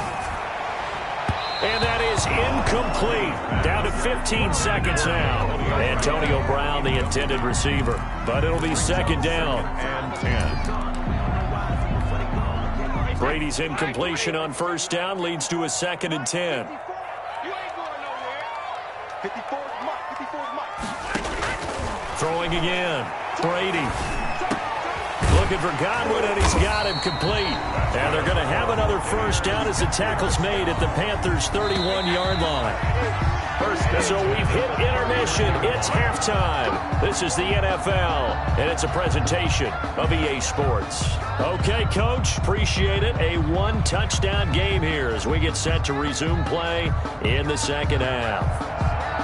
Speaker 2: And that is incomplete. Down to 15 seconds now. Antonio Brown, the intended receiver. But it'll be 2nd down.
Speaker 3: And 10.
Speaker 2: Brady's incompletion on 1st down leads to a 2nd and 10.
Speaker 4: 54's Mike.
Speaker 2: Throwing again. Brady. Looking for Godwin, and he's got him complete. And they're going to have another 1st down as the tackle's made at the Panthers' 31-yard line. So we've hit intermission. It's halftime. This is the NFL, and it's a presentation of EA Sports. Okay, Coach, appreciate it. A 1-touchdown game here as we get set to resume play in the 2nd half.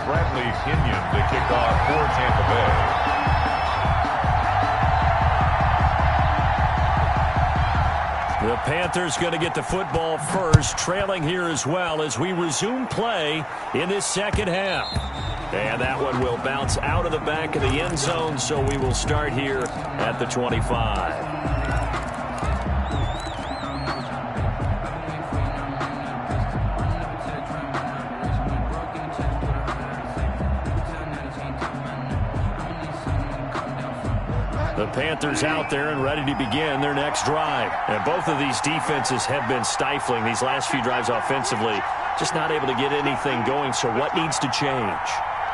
Speaker 3: Bradley Pinion to kick off for Tampa Bay.
Speaker 2: The Panthers going to get the football first, trailing here as well as we resume play in this 2nd half. And that one will bounce out of the back of the end zone, so we will start here at the 25. The Panthers out there and ready to begin their next drive. And both of these defenses have been stifling these last few drives offensively. Just not able to get anything going, so what needs to change?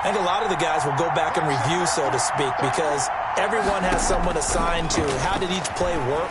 Speaker 1: I think a lot of the guys will go back and review, so to speak, because everyone has someone assigned to how did each play work.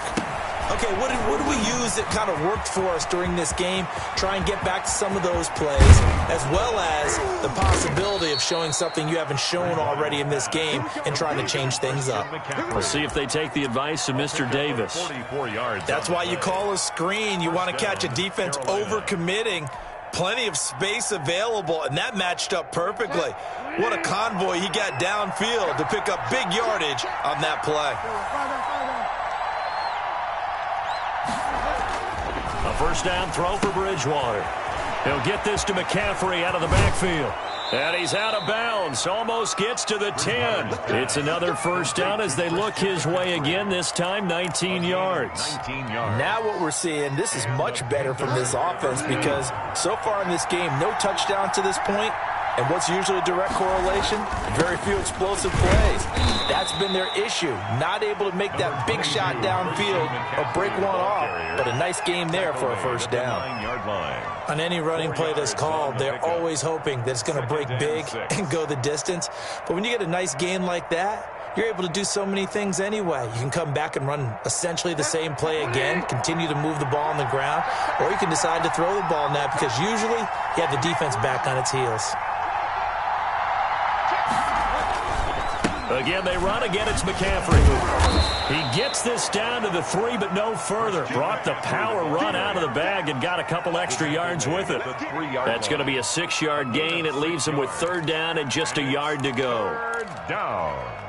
Speaker 1: Okay, what did we use that kind of worked for us during this game? Try and get back to some of those plays, as well as the possibility of showing something you haven't shown already in this game and trying to change things up.
Speaker 2: We'll see if they take the advice of Mr. Davis.
Speaker 3: 44 yards.
Speaker 1: That's why you call a screen. You want to catch a defense overcommitting. Plenty of space available, and that matched up perfectly. What a convoy he got downfield to pick up big yardage on that play.
Speaker 2: A 1st down throw for Bridgewater. He'll get this to McCaffrey out of the backfield. And he's out of bounds. Almost gets to the 10. It's another 1st down as they look his way again, this time 19 yards.
Speaker 3: 19 yards.
Speaker 1: Now what we're seeing, this is much better from this offense because so far in this game, no touchdown to this point. And what's usually a direct correlation? Very few explosive plays. That's been their issue. Not able to make that big shot downfield or break one off. But a nice game there for a 1st down.
Speaker 3: 9-yard line.
Speaker 1: On any running play that's called, they're always hoping that it's going to break big and go the distance. But when you get a nice game like that, you're able to do so many things anyway. You can come back and run essentially the same play again, continue to move the ball on the ground, or you can decide to throw the ball now because usually you have the defense back on its heels.
Speaker 2: Again, they run. Again, it's McCaffrey. He gets this down to the 3, but no further. Brought the power run out of the bag and got a couple extra yards with it. That's going to be a 6-yard gain. It leaves him with 3rd down and just a yard to go.
Speaker 3: 3rd down.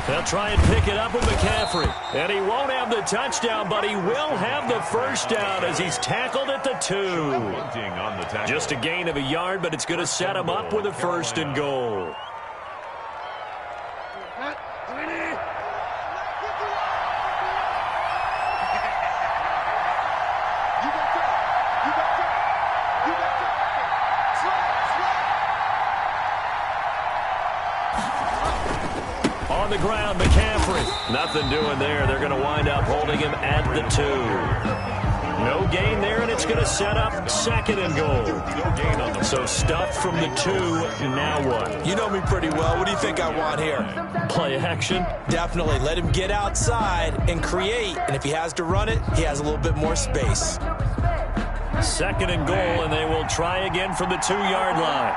Speaker 2: They'll try and pick it up with McCaffrey. And he won't have the touchdown, but he will have the 1st down as he's tackled at the 2. Just a gain of a yard, but it's going to set him up with a 1st and goal. On the ground, McCaffrey. Nothing doing there. They're going to wind up holding him at the 2. No gain there, and it's going to set up 2nd and goal. So stuffed from the 2. Now what?
Speaker 1: You know me pretty well. What do you think I want here?
Speaker 2: Play action?
Speaker 1: Definitely. Let him get outside and create. And if he has to run it, he has a little bit more space.
Speaker 2: 2nd and goal, and they will try again from the 2-yard line.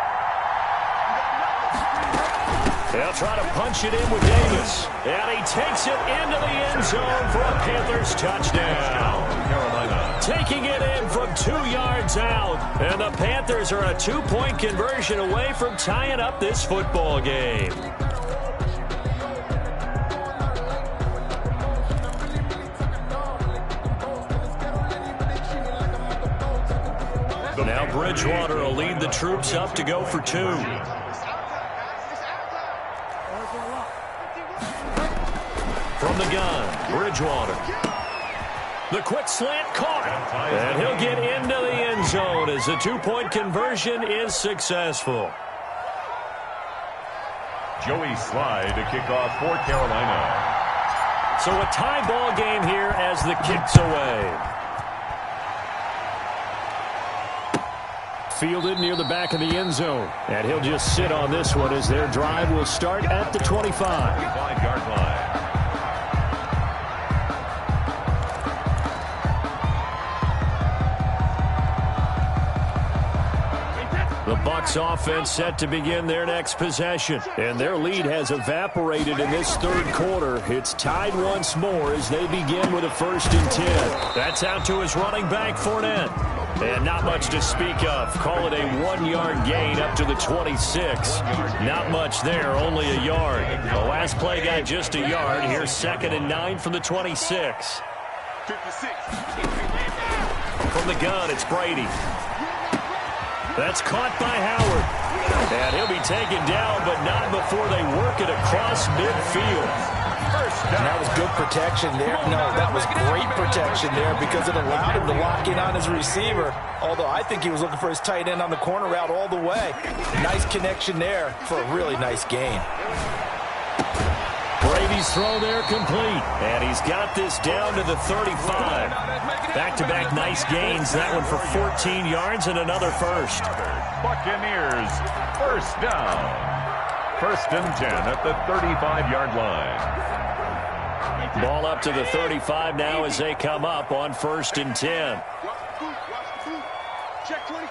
Speaker 2: They'll try to punch it in with Davis. And he takes it into the end zone for a Panthers touchdown. Taking it in from 2 yards out. And the Panthers are a 2-point conversion away from tying up this football game. Now Bridgewater will lead the troops up to go for 2. From the gun, Bridgewater. The quick slant caught. And he'll get into the end zone as the 2-point conversion is successful.
Speaker 3: Joey Slye to kick off for Carolina.
Speaker 2: So a tie ball game here as the kick's away. Fielded near the back of the end zone. And he'll just sit on this one as their drive will start at the 25.
Speaker 3: 5-yard line.
Speaker 2: The Bucs offense set to begin their next possession. And their lead has evaporated in this 3rd quarter. It's tied once more as they begin with a 1st and 10. That's out to his running back, Fournette. And not much to speak of. Call it a 1-yard gain up to the 26. Not much there, only a yard. The last play got just a yard. Here's 2nd and 9 from the 26.
Speaker 4: 56.
Speaker 2: From the gun, it's Brady. That's caught by Howard. And he'll be taken down, but not before they work it across midfield.
Speaker 1: And that was good protection there. No, that was great protection there because it allowed him to lock in on his receiver. Although I think he was looking for his tight end on the corner route all the way. Nice connection there for a really nice gain.
Speaker 2: Brady's throw there complete. And he's got this down to the 35. Back-to-back nice gains. That one for 14 yards and another 1st.
Speaker 3: Buccaneers, 1st down. 1st and 10 at the 35-yard line.
Speaker 2: Ball up to the 35 now as they come up on 1st and 10.
Speaker 4: Check 20.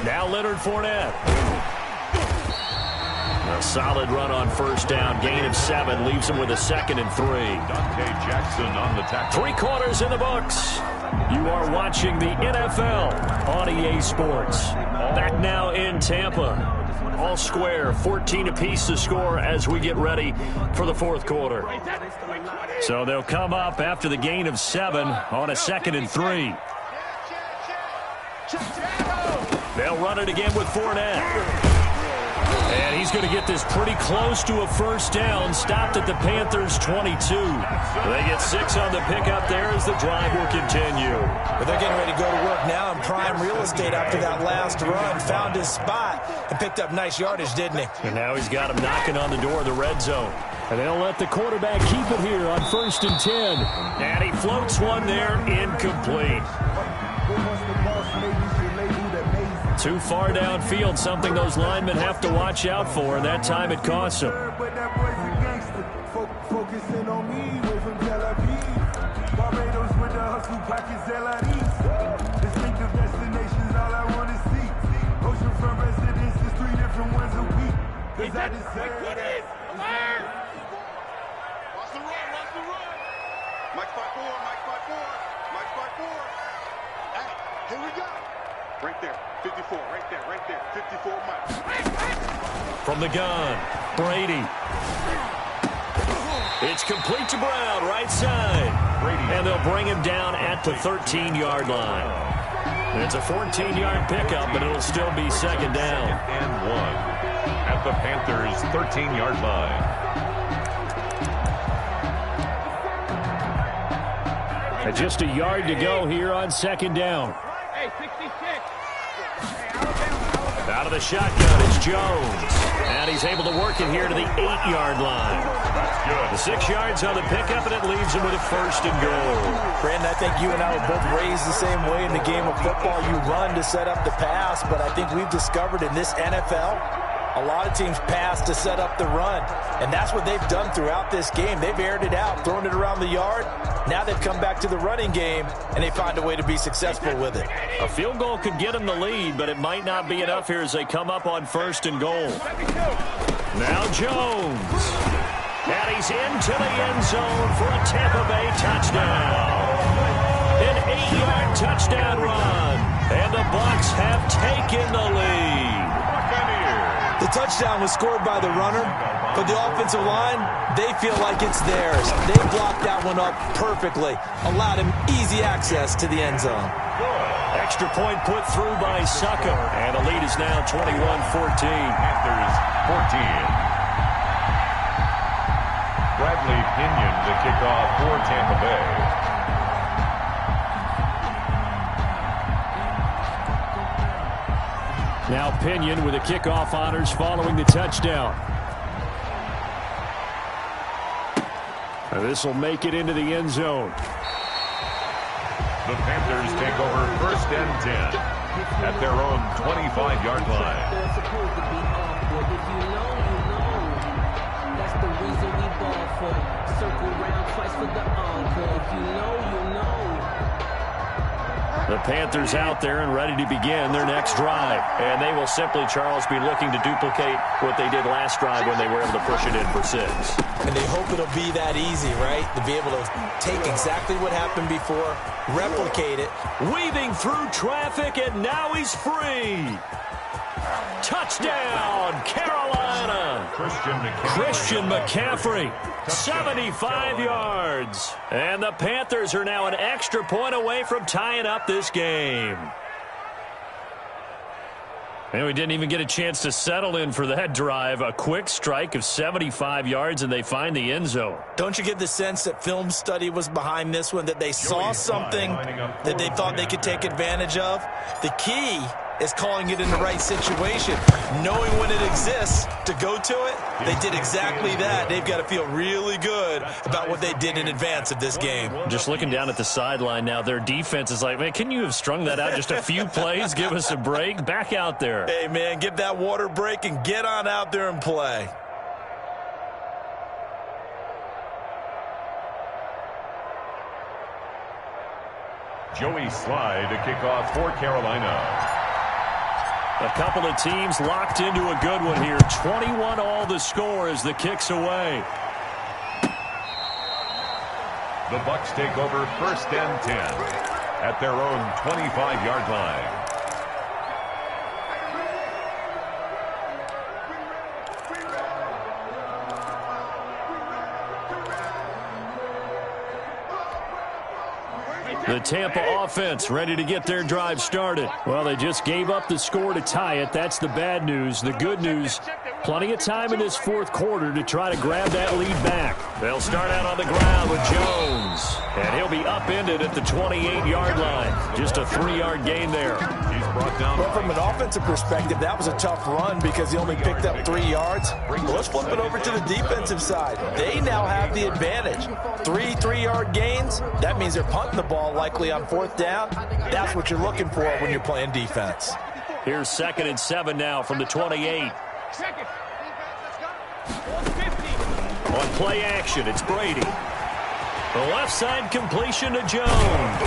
Speaker 2: Now Leonard Fournette. A solid run on 1st down. Gain of 7 leaves him with a 2nd and 3.
Speaker 3: Dante Jackson on the tackle.
Speaker 2: 3 quarters in the books. You are watching the NFL on EA Sports. Back now in Tampa. All square, 14 apiece to score as we get ready for the 4th quarter. So they'll come up after the gain of 7 on a 2nd and 3. They'll run it again with Fournette. And he's going to get this pretty close to a 1st down. Stopped at the Panthers' 22. They get 6 on the pickup there as the drive will continue.
Speaker 1: But they're getting ready to go to work now in prime real estate after that last run. Found his spot and picked up nice yardage, didn't he?
Speaker 2: And now he's got him knocking on the door of the red zone. And they'll let the quarterback keep it here on 1st and 10. And he floats one there, incomplete. Too far downfield, something those linemen have to watch out for, and that time it costs them.
Speaker 6: But that boy's a gangster. Focusing on me, way from Tel Aviv. Barbados with the hustle pockets, LIDs. Distinctive destinations, all I want to see. Oceanfront residences, 3 different ones a week. Cause I deserve that.
Speaker 4: Watch the run, watch the run. Mike 5-4, Mike 5-4, Mike 5-4. Hey, here we go. Right there, 54, right there, 54 Mike.
Speaker 2: From the gun, Brady. It's complete to Brown, right side. And they'll bring him down at the 13-yard line. It's a 14-yard pickup, but it'll still be second down.
Speaker 3: And 1 at the Panthers' 13-yard line.
Speaker 2: And just a yard to go here on second down.
Speaker 7: Hey, 66.
Speaker 2: Out of the shotgun, it's Jones. And he's able to work it here to the 8-yard line.
Speaker 3: That's good.
Speaker 2: The 6 yards on the pickup, and it leaves him with a first and goal.
Speaker 1: Brandon, I think you and I were both raised the same way in the game of football. You run to set up the pass, but I think we've discovered in this NFL, a lot of teams pass to set up the run. And that's what they've done throughout this game. They've aired it out, thrown it around the yard. Now they've come back to the running game, and they find a way to be successful with it.
Speaker 2: A field goal could get them the lead, but it might not be enough here as they come up on first and goal. Now Jones. And he's into the end zone for a Tampa Bay touchdown. An 8-yard touchdown run. And the Bucs have taken the lead.
Speaker 1: The touchdown was scored by the runner, but the offensive line, they feel like it's theirs. They blocked that one up perfectly, allowed him easy access to the end zone.
Speaker 2: Extra point put through by Succop, and the lead is now 21-14.
Speaker 3: Panthers 14. Bradley Pinion to kick off for Tampa Bay.
Speaker 2: Now Pinion with the kickoff honors following the touchdown. And this will make it into the end zone.
Speaker 3: The Panthers take over first and 10 at their own 25-yard line.
Speaker 8: They're supposed to be awkward. If you know, you know. That's the reason we ball for. Circle round twice for the encore. If you know, you know.
Speaker 2: The Panthers out there and ready to begin their next drive. And they will simply, Charles, be looking to duplicate what they did last drive when they were able to push it in for 6.
Speaker 1: And they hope it'll be that easy, right? To be able to take exactly what happened before, replicate it.
Speaker 2: Weaving through traffic, and now he's free. Touchdown, Carolina. Christian McCaffrey, 75 yards. And the Panthers are now an extra point away from tying up this game. And we didn't even get a chance to settle in for that drive. A quick strike of 75 yards, and they find the end zone.
Speaker 1: Don't you get the sense that film study was behind this one, that they saw something that they thought they could take advantage of? The key is calling it in the right situation, knowing when it exists to go to it. They did exactly that. They've got to feel really good about what they did in advance of this game.
Speaker 2: Just looking down at the sideline now, their defense is like, man, can you have strung that out just a few plays? Give us a break. Back out there.
Speaker 1: Hey, man, give that water break and get on out there and play.
Speaker 3: Joey Slye to kick off for Carolina.
Speaker 2: A couple of teams locked into a good one here. 21 all the score as the kick's away.
Speaker 3: The Bucs take over first and 10 at their own 25-yard line.
Speaker 2: The Tampa offense ready to get their drive started. Well, they just gave up the score to tie it. That's the bad news. The good news, plenty of time in this fourth quarter to try to grab that lead back. They'll start out on the ground with Jones. And he'll be upended at the 28-yard line. Just a 3-yard gain there.
Speaker 3: He's brought down.
Speaker 1: Well, from an offensive perspective, that was a tough run because he only picked up 3 yards. Well, let's flip it over to the defensive side. They now have the advantage. 3-3-yard gains. That means they're punting the ball likely on 4th down. That's what you're looking for when you're playing defense.
Speaker 2: Here's 2nd and 7 now from the 28. On play action, it's Brady. The left side completion to Jones.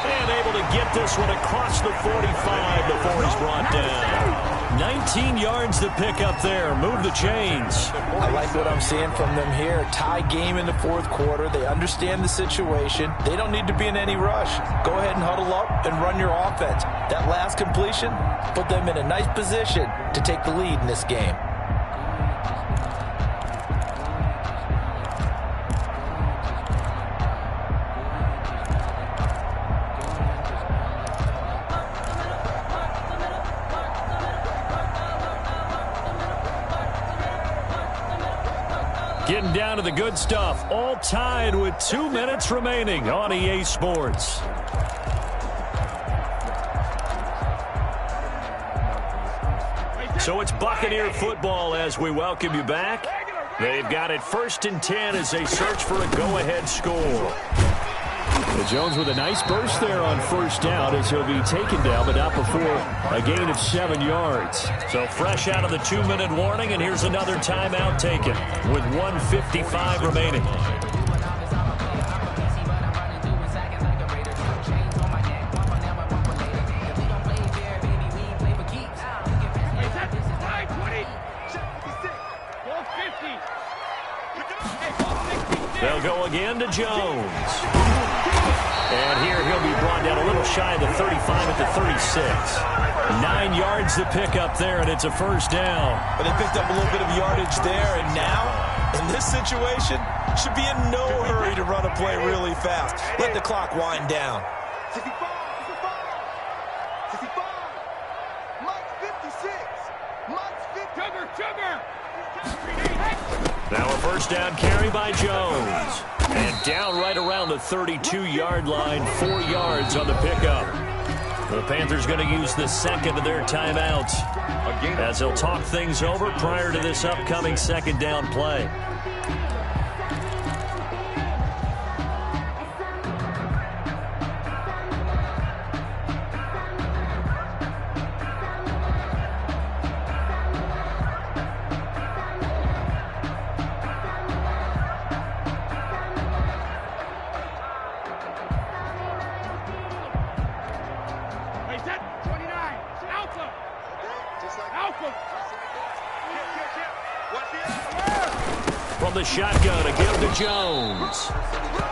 Speaker 2: And able to get this one across the 45 before he's brought down. 19 yards to pick up there. Move the chains.
Speaker 1: I like what I'm seeing from them here. Tie game in the 4th quarter. They understand the situation. They don't need to be in any rush. Go ahead and huddle up and run your offense. That last completion put them in a nice position to take the lead in this game.
Speaker 2: Getting down to the good stuff. All tied with 2 minutes remaining on EA Sports. So it's Buccaneer football as we welcome you back. They've got it 1st and 10 as they search for a go-ahead score.
Speaker 7: Jones with a nice burst there on 1st down as he'll be taken down, but not before a gain of 7 yards.
Speaker 2: So fresh out of the 2-minute warning, and here's another timeout taken with 1:55 remaining. They'll go again to Jones. And here he'll be brought down a little shy of the 35 at the 36. 9 yards to pick up there, and it's a 1st down.
Speaker 1: But they picked up a little bit of yardage there, and now, in this situation, should be in no hurry to run a play really fast. Let the clock wind down.
Speaker 4: 65, 65, Mike 56, Mike 50. Sugar.
Speaker 2: Now a 1st down carry by Jones. And down right around the 32-yard line, 4 yards on the pickup. The Panthers going to use the 2nd of their timeouts as they'll talk things over prior to this upcoming 2nd down play. From the shotgun, a give to Jones.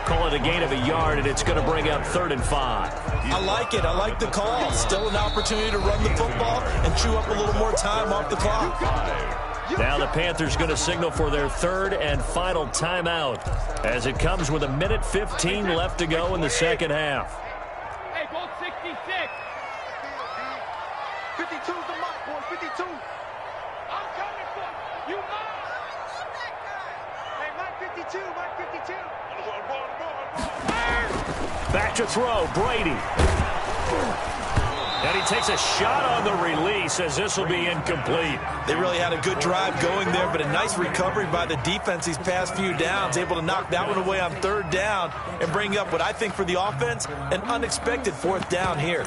Speaker 2: Call it a gain of a yard, and it's going to bring up 3rd and 5.
Speaker 1: I like it. I like the call. Still an opportunity to run the football and chew up a little more time off the clock.
Speaker 2: Now the Panthers going to signal for their 3rd and final timeout as it comes with 1:15 left to go in the 2nd half.
Speaker 4: Hey, ball 66. 52's the mark, boy. 52. I'm coming for you. Hey, Mike 52, Mike 52.
Speaker 2: Back to throw, Brady. And he takes a shot on the release as this will be incomplete.
Speaker 1: They really had a good drive going there, but a nice recovery by the defense these past few downs, able to knock that one away on 3rd down and bring up what I think for the offense, an unexpected 4th down here.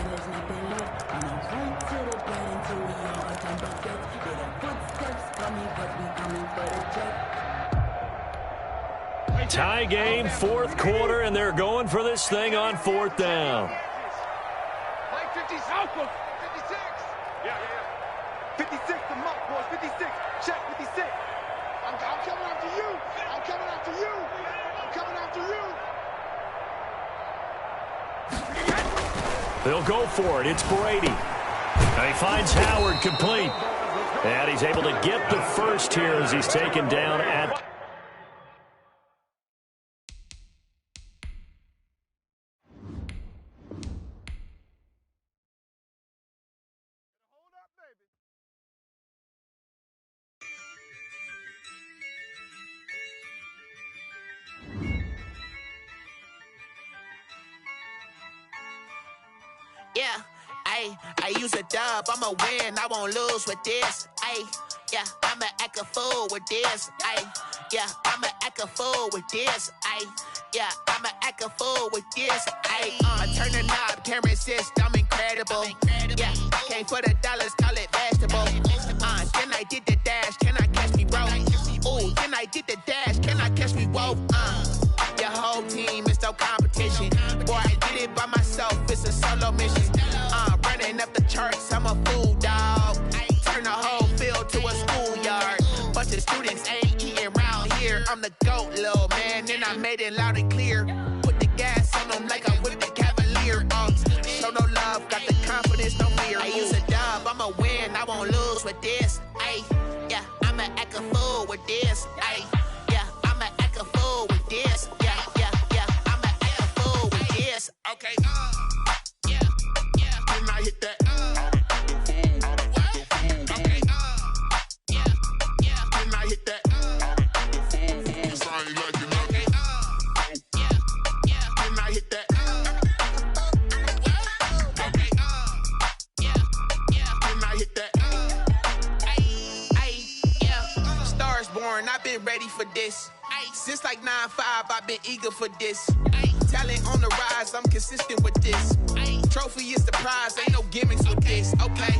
Speaker 2: Tie game, 4th quarter, and they're going for this thing on 4th down.
Speaker 4: Mike 56. 56 the mark, boys. 56. Check 56. I'm coming after you. I'm coming after you. I'm coming after you.
Speaker 2: They'll go for it. It's Brady. And he finds Howard complete. And he's able to get the 1st here as he's taken down at...
Speaker 9: Yeah, I use a dub, I'ma win, I won't lose with this. Yeah, I'ma act a fool with this. Yeah, I'ma act a fool with this. Yeah, I'ma act a fool with this. I turn the knob, can't resist, I'm incredible. Yeah, came for the dollars, ready for this. Since like 9-5, I've been eager for this. Talent on the rise, I'm consistent with this. Trophy is the prize, ain't no gimmicks with this. Okay,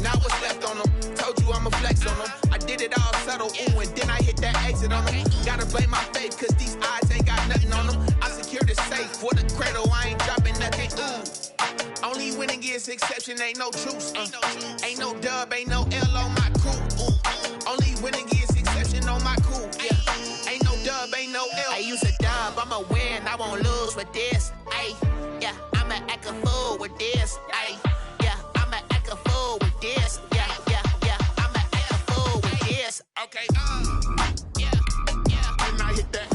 Speaker 9: now what's left on them? Told you I'ma flex on them. I did it all subtle, ooh, and then I hit that exit on them. Gotta blame my faith, cause these eyes ain't got nothing on them. I secured the safe for the cradle, I ain't dropping nothing, ooh. Only winning is exception, ain't no truce. Ain't no dub, ain't no L on my crew. Only winning is exception on my crew. Yeah, ain't no dub, ain't no L. I use a dub, I'ma win, I won't lose with this. Ay, yeah, I'ma act a fool with this. Ay, yeah, I'ma act a fool with this. Yeah, yeah, yeah, I'ma act a fool with this. Okay, yeah, yeah, and I hit that.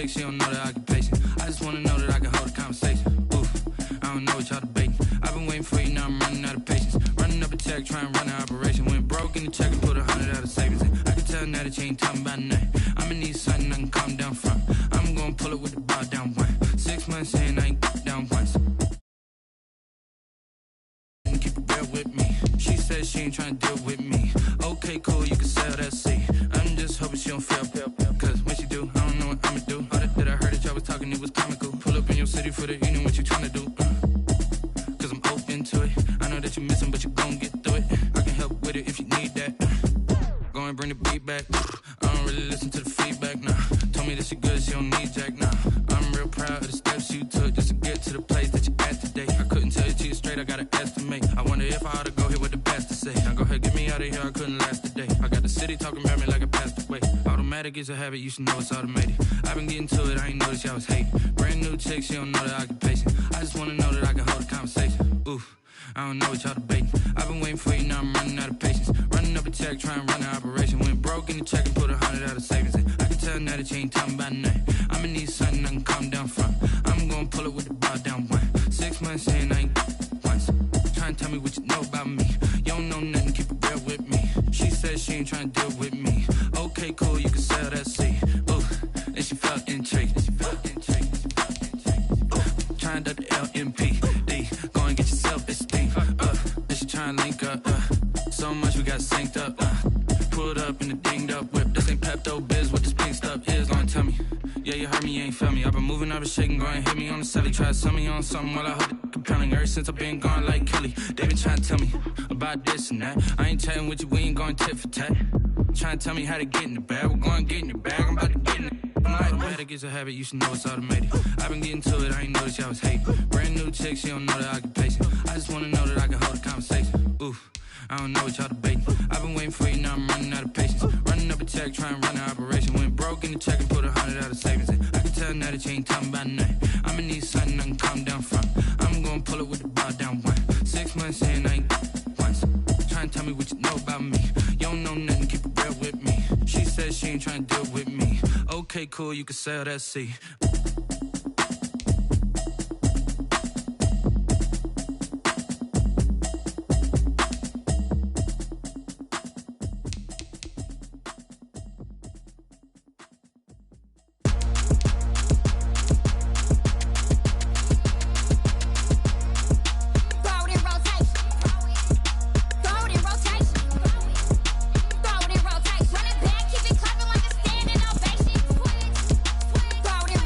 Speaker 10: She don't know that I can place it. I just wanna know that I can hold a conversation. Oof, I don't know what y'all debating. I've been waiting for you, now I'm running out of patience. Running up a check, trying to run an operation. Went broke in the check and put 100 out of savings in. I can tell now that you ain't talking about nothing. I'ma need something I can calm down from. I'm gonna pull it with the bar down one. 6 months saying I ain't down once. And keep it real with me. She said she ain't trying to deal with me. Okay, cool, you can sell that seat. I'm just hoping she don't feel. Cause when she do, I don't know what I'ma do. All that I heard that y'all was talking, it was comical. Pull up in your city for the evening, what you tryna do? Cause I'm open to it. I know that you're missing, but you gon' get through it. I can help with it if you need that. Go and bring the beat back. I don't really listen to the feedback, nah. Told me that she good, she don't need jack, nah. I'm real proud of the steps you took just to get to the place that you at today. I couldn't tell you to you straight, I gotta estimate. I wonder if I ought to go here with the best to say. Now go ahead, get me out of here, I couldn't last today. I got the city talking about me like I passed away. Automatic is a habit, you should know it's automated. I've been getting to it, I ain't noticed y'all was hating. Brand new chick, she don't know that I can patient. I just wanna know that I can hold a conversation. Oof, I don't know what y'all debating. I've been waiting for you, now I'm running out of patience. Running up a check, trying to run an operation. Went broke in the check and put 100 out of savings in. I can tell now that you ain't talking about nothing. I'ma need something I can calm down from. I'm gonna pull it with the bar down one. 6 months saying I ain't once. Trying to tell me what you know about me. You don't know nothing, keep it real with me. She said she ain't trying to deal with me. Okay, cool, you can sell that seat. Ooh, and she felt intrigued. Trying to the LMPD. Go and get yourself esteem. Then she trying to link up. So much we got synced up. Pulled up in the dinged up whip. This ain't Pepto-Biz, what this pink stuff is. Long tell me. Yeah, you heard me, you ain't felt me. I've been moving, I've been shaking, go and hit me on the celly. Try to sell me on something while I hold it compelling. Ever since I've been gone like Kelly, they been trying to tell me about this and that. I ain't chatting with you, we ain't going tit for tat. Trying to tell me how to get in the bag. We're going to get in the bag, I'm about to get in it. Automatic is a habit, you should know it's automated. I've been getting to it, I ain't noticed y'all was hating. Brand new chick, she don't know that I can patient. I just wanna know that I can hold a conversation. Oof, I don't know what y'all debating. I've been waiting for you, now I'm running out of patience. Running up a check, trying to run an operation. Went broke in the check and put 100 out of savings in. I can tell now that you ain't talking about nothing. I'ma need something I can calm down from. I'm gonna pull it with the bar down one. 6 months saying I ain't once. Trying to tell me what you know about me. You don't know nothing, keep it real with me. She said she ain't trying to deal with me. Okay, cool, you can sell that seat.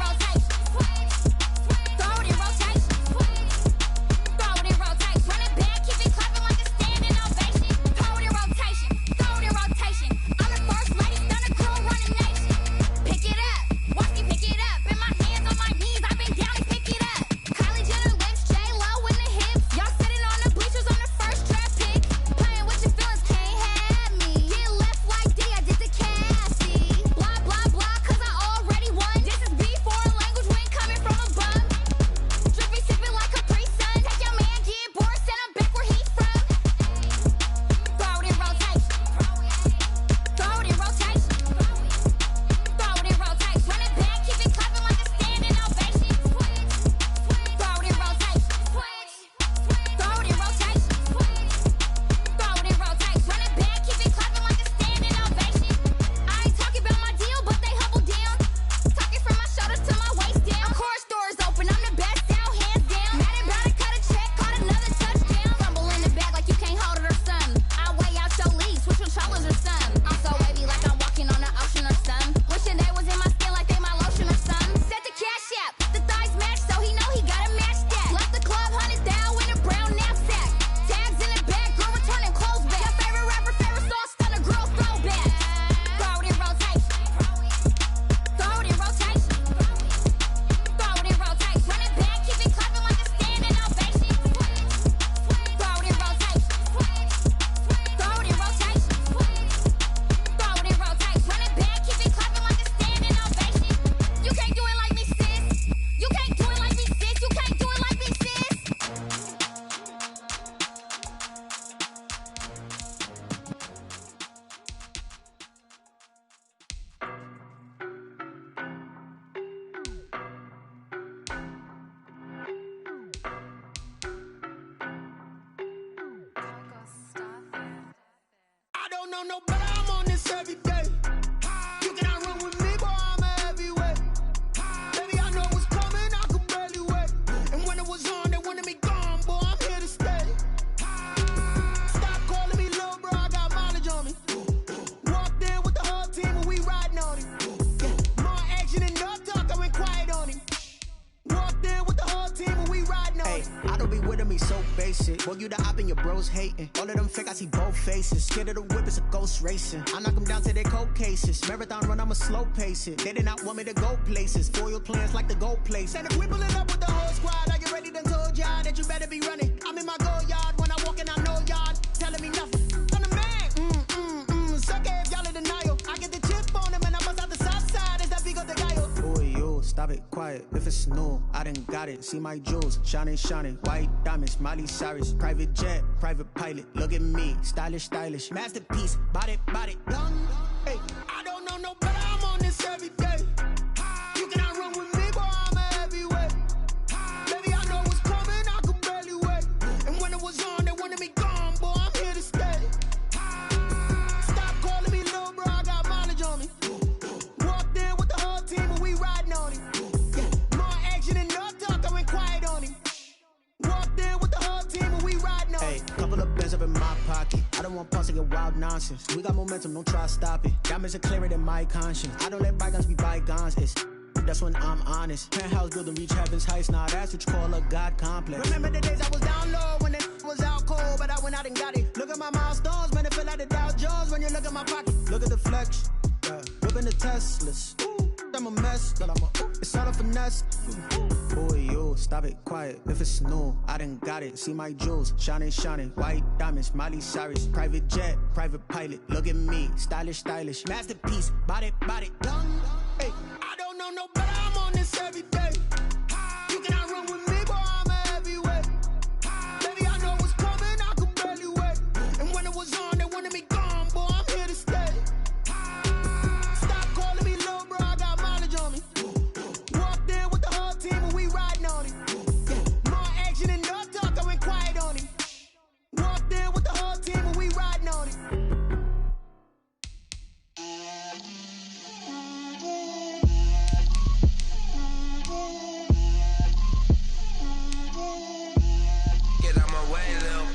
Speaker 11: Rotation. know no better, I'm on this every day. You cannot run with me, boy, I'm a heavyweight. Baby, I know what's coming, I could barely wait. And when it was on, they wanted me gone, boy, I'm here to stay. Stop calling me little bro, I got mileage on me. Walked in with the whole team and we riding on him. Yeah, more action and no talk, I went quiet on him. Walked in with the whole team and we riding on him.
Speaker 12: I don't be with him, he's so basic. Boy, you the op and your bros hating. All of them fake, I see both faces. Scared of the whip, it's a ghost racing. I knock them down to their cold cases. Marathon run, I'ma slow pace it. They did not want me to go places. Foil plans like the gold place. And if we pulling up with the whole squad, I get ready to told y'all that you better be running. I'm in my go yard when I walk in, I know y'all telling me nothing. I'm the man, suck it if y'all in denial. I get the chip on them and I bust out the south side. Is that big of the guy? Boy, yo, stop it, quiet. If it's new, I done got it. See my jewels, shining, shining. White diamonds, Miley Cyrus. Private jet, private pilot. Look at me, stylish, stylish. Masterpiece, body, young. Hey,
Speaker 11: I don't know no better, I'm on this every day. You cannot run with me, boy, I'm a heavyweight. Baby, I know what's coming, I could barely wait. And when it was on, they wanted me gone, boy, I'm here to stay. Stop calling me little bro, I got mileage on me. Walked in with the whole team and we riding on him. Yeah, more action and no talk, I went quiet on him. Walked in with the whole team and we riding on him.
Speaker 12: Couple of bands up in my pocket. I don't want pause to get wild nonsense. We got momentum, don't try to stop it. Diamonds are clearer than my conscience. I don't let bygones be bygones. That's when I'm honest. Penthouse building, reach heaven's heights. Now that's what you call a God complex.
Speaker 11: Remember the days I was down low when it was out cold, but I went out and got it. Look at my milestones, man, it feel like the Dow Jones when you look at my pocket.
Speaker 12: Look at the flex, whipping the Teslas. I'm a mess, but it's all a finesse. Boy, yo, stop it, quiet. If it's new, I done got it. See my jewels, shining, shining. White diamonds, Miley Cyrus. Private jet, private pilot. Look at me, stylish, stylish. Masterpiece, body, young.
Speaker 11: Hey, I don't know no better, I'm on this every day. You cannot run with me, boy, I'm a heavyweight. Baby, I know what's coming, I could barely wait. And when it was on, they wanted me gone, boy, I'm here to stay. Stop calling me little bro, I got mileage on me. Walked in with the whole team and we riding on him. Yeah, more action and no talk, I went quiet on him. Walked in with the whole team and we riding on him.
Speaker 13: Get out my way, Lil.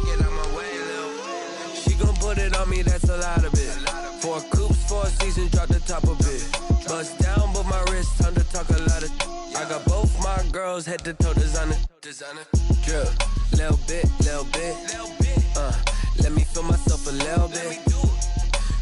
Speaker 13: Get out my way, Lil. She gon' put it on me, that's a lot of it. 4 coops, 4 seasons, drop the top of it. Bust down, but my wrist, time to talk a lot of. I got both my girls, head to toe designer. Drip, little bit. Let me feel myself a little bit.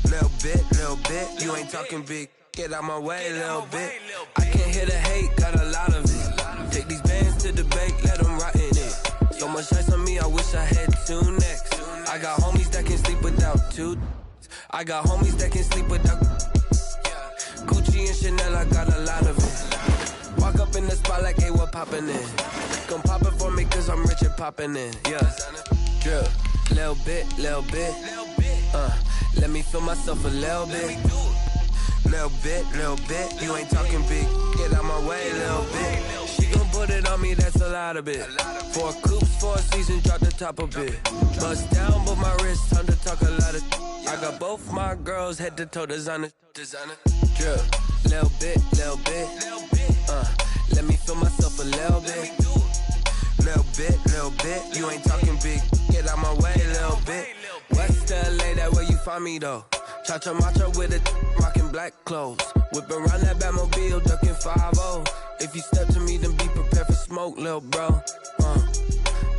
Speaker 13: Little bit. You ain't talking big. Get out my way, little bit. I can't hear the hate, got a lot of it. Take these bands to the bank, let them rot in it. So much ice on me, I wish I had 2 necks. I got homies that can sleep without 2. I got homies that can sleep without Gucci and Chanel, I got a lot of it. Walk up in the spot like, hey, what poppin' in? Gon' pop it for me cause I'm rich and poppin' in. Yeah, drip, little bit. Let me feel myself a little bit. Little bit. You ain't talking big. Get out my way, little bit. She gon' put it on me, that's a lot of it. 4 coops, 4 seasons, drop the top of it. Bust down, but my wrist, time to talk a lot of. I got both my girls, head to toe designer. Drip, little bit. Let me feel myself a little bit. Little bit. You ain't talking big. Get out my way, little bit. West LA, that where you find me though. Cha-cha matcha with it, rockin' black clothes. Whip around that Batmobile, ducking 5-0. If you step to me, then be prepared for smoke, lil' bro.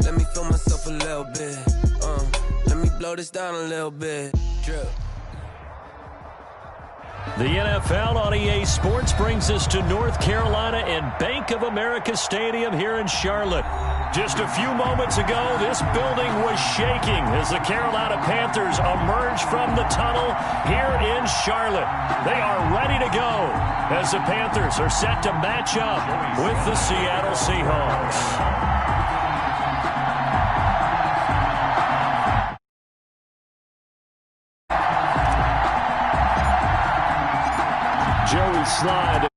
Speaker 13: Let me feel myself a little bit. Let me blow this down a little bit. Drip.
Speaker 2: The NFL on EA Sports brings us to North Carolina and Bank of America Stadium here in Charlotte. Just a few moments ago, this building was shaking as the Carolina Panthers emerged from the tunnel here in Charlotte. They are ready to go as the Panthers are set to match up with the Seattle Seahawks. Joey Slide.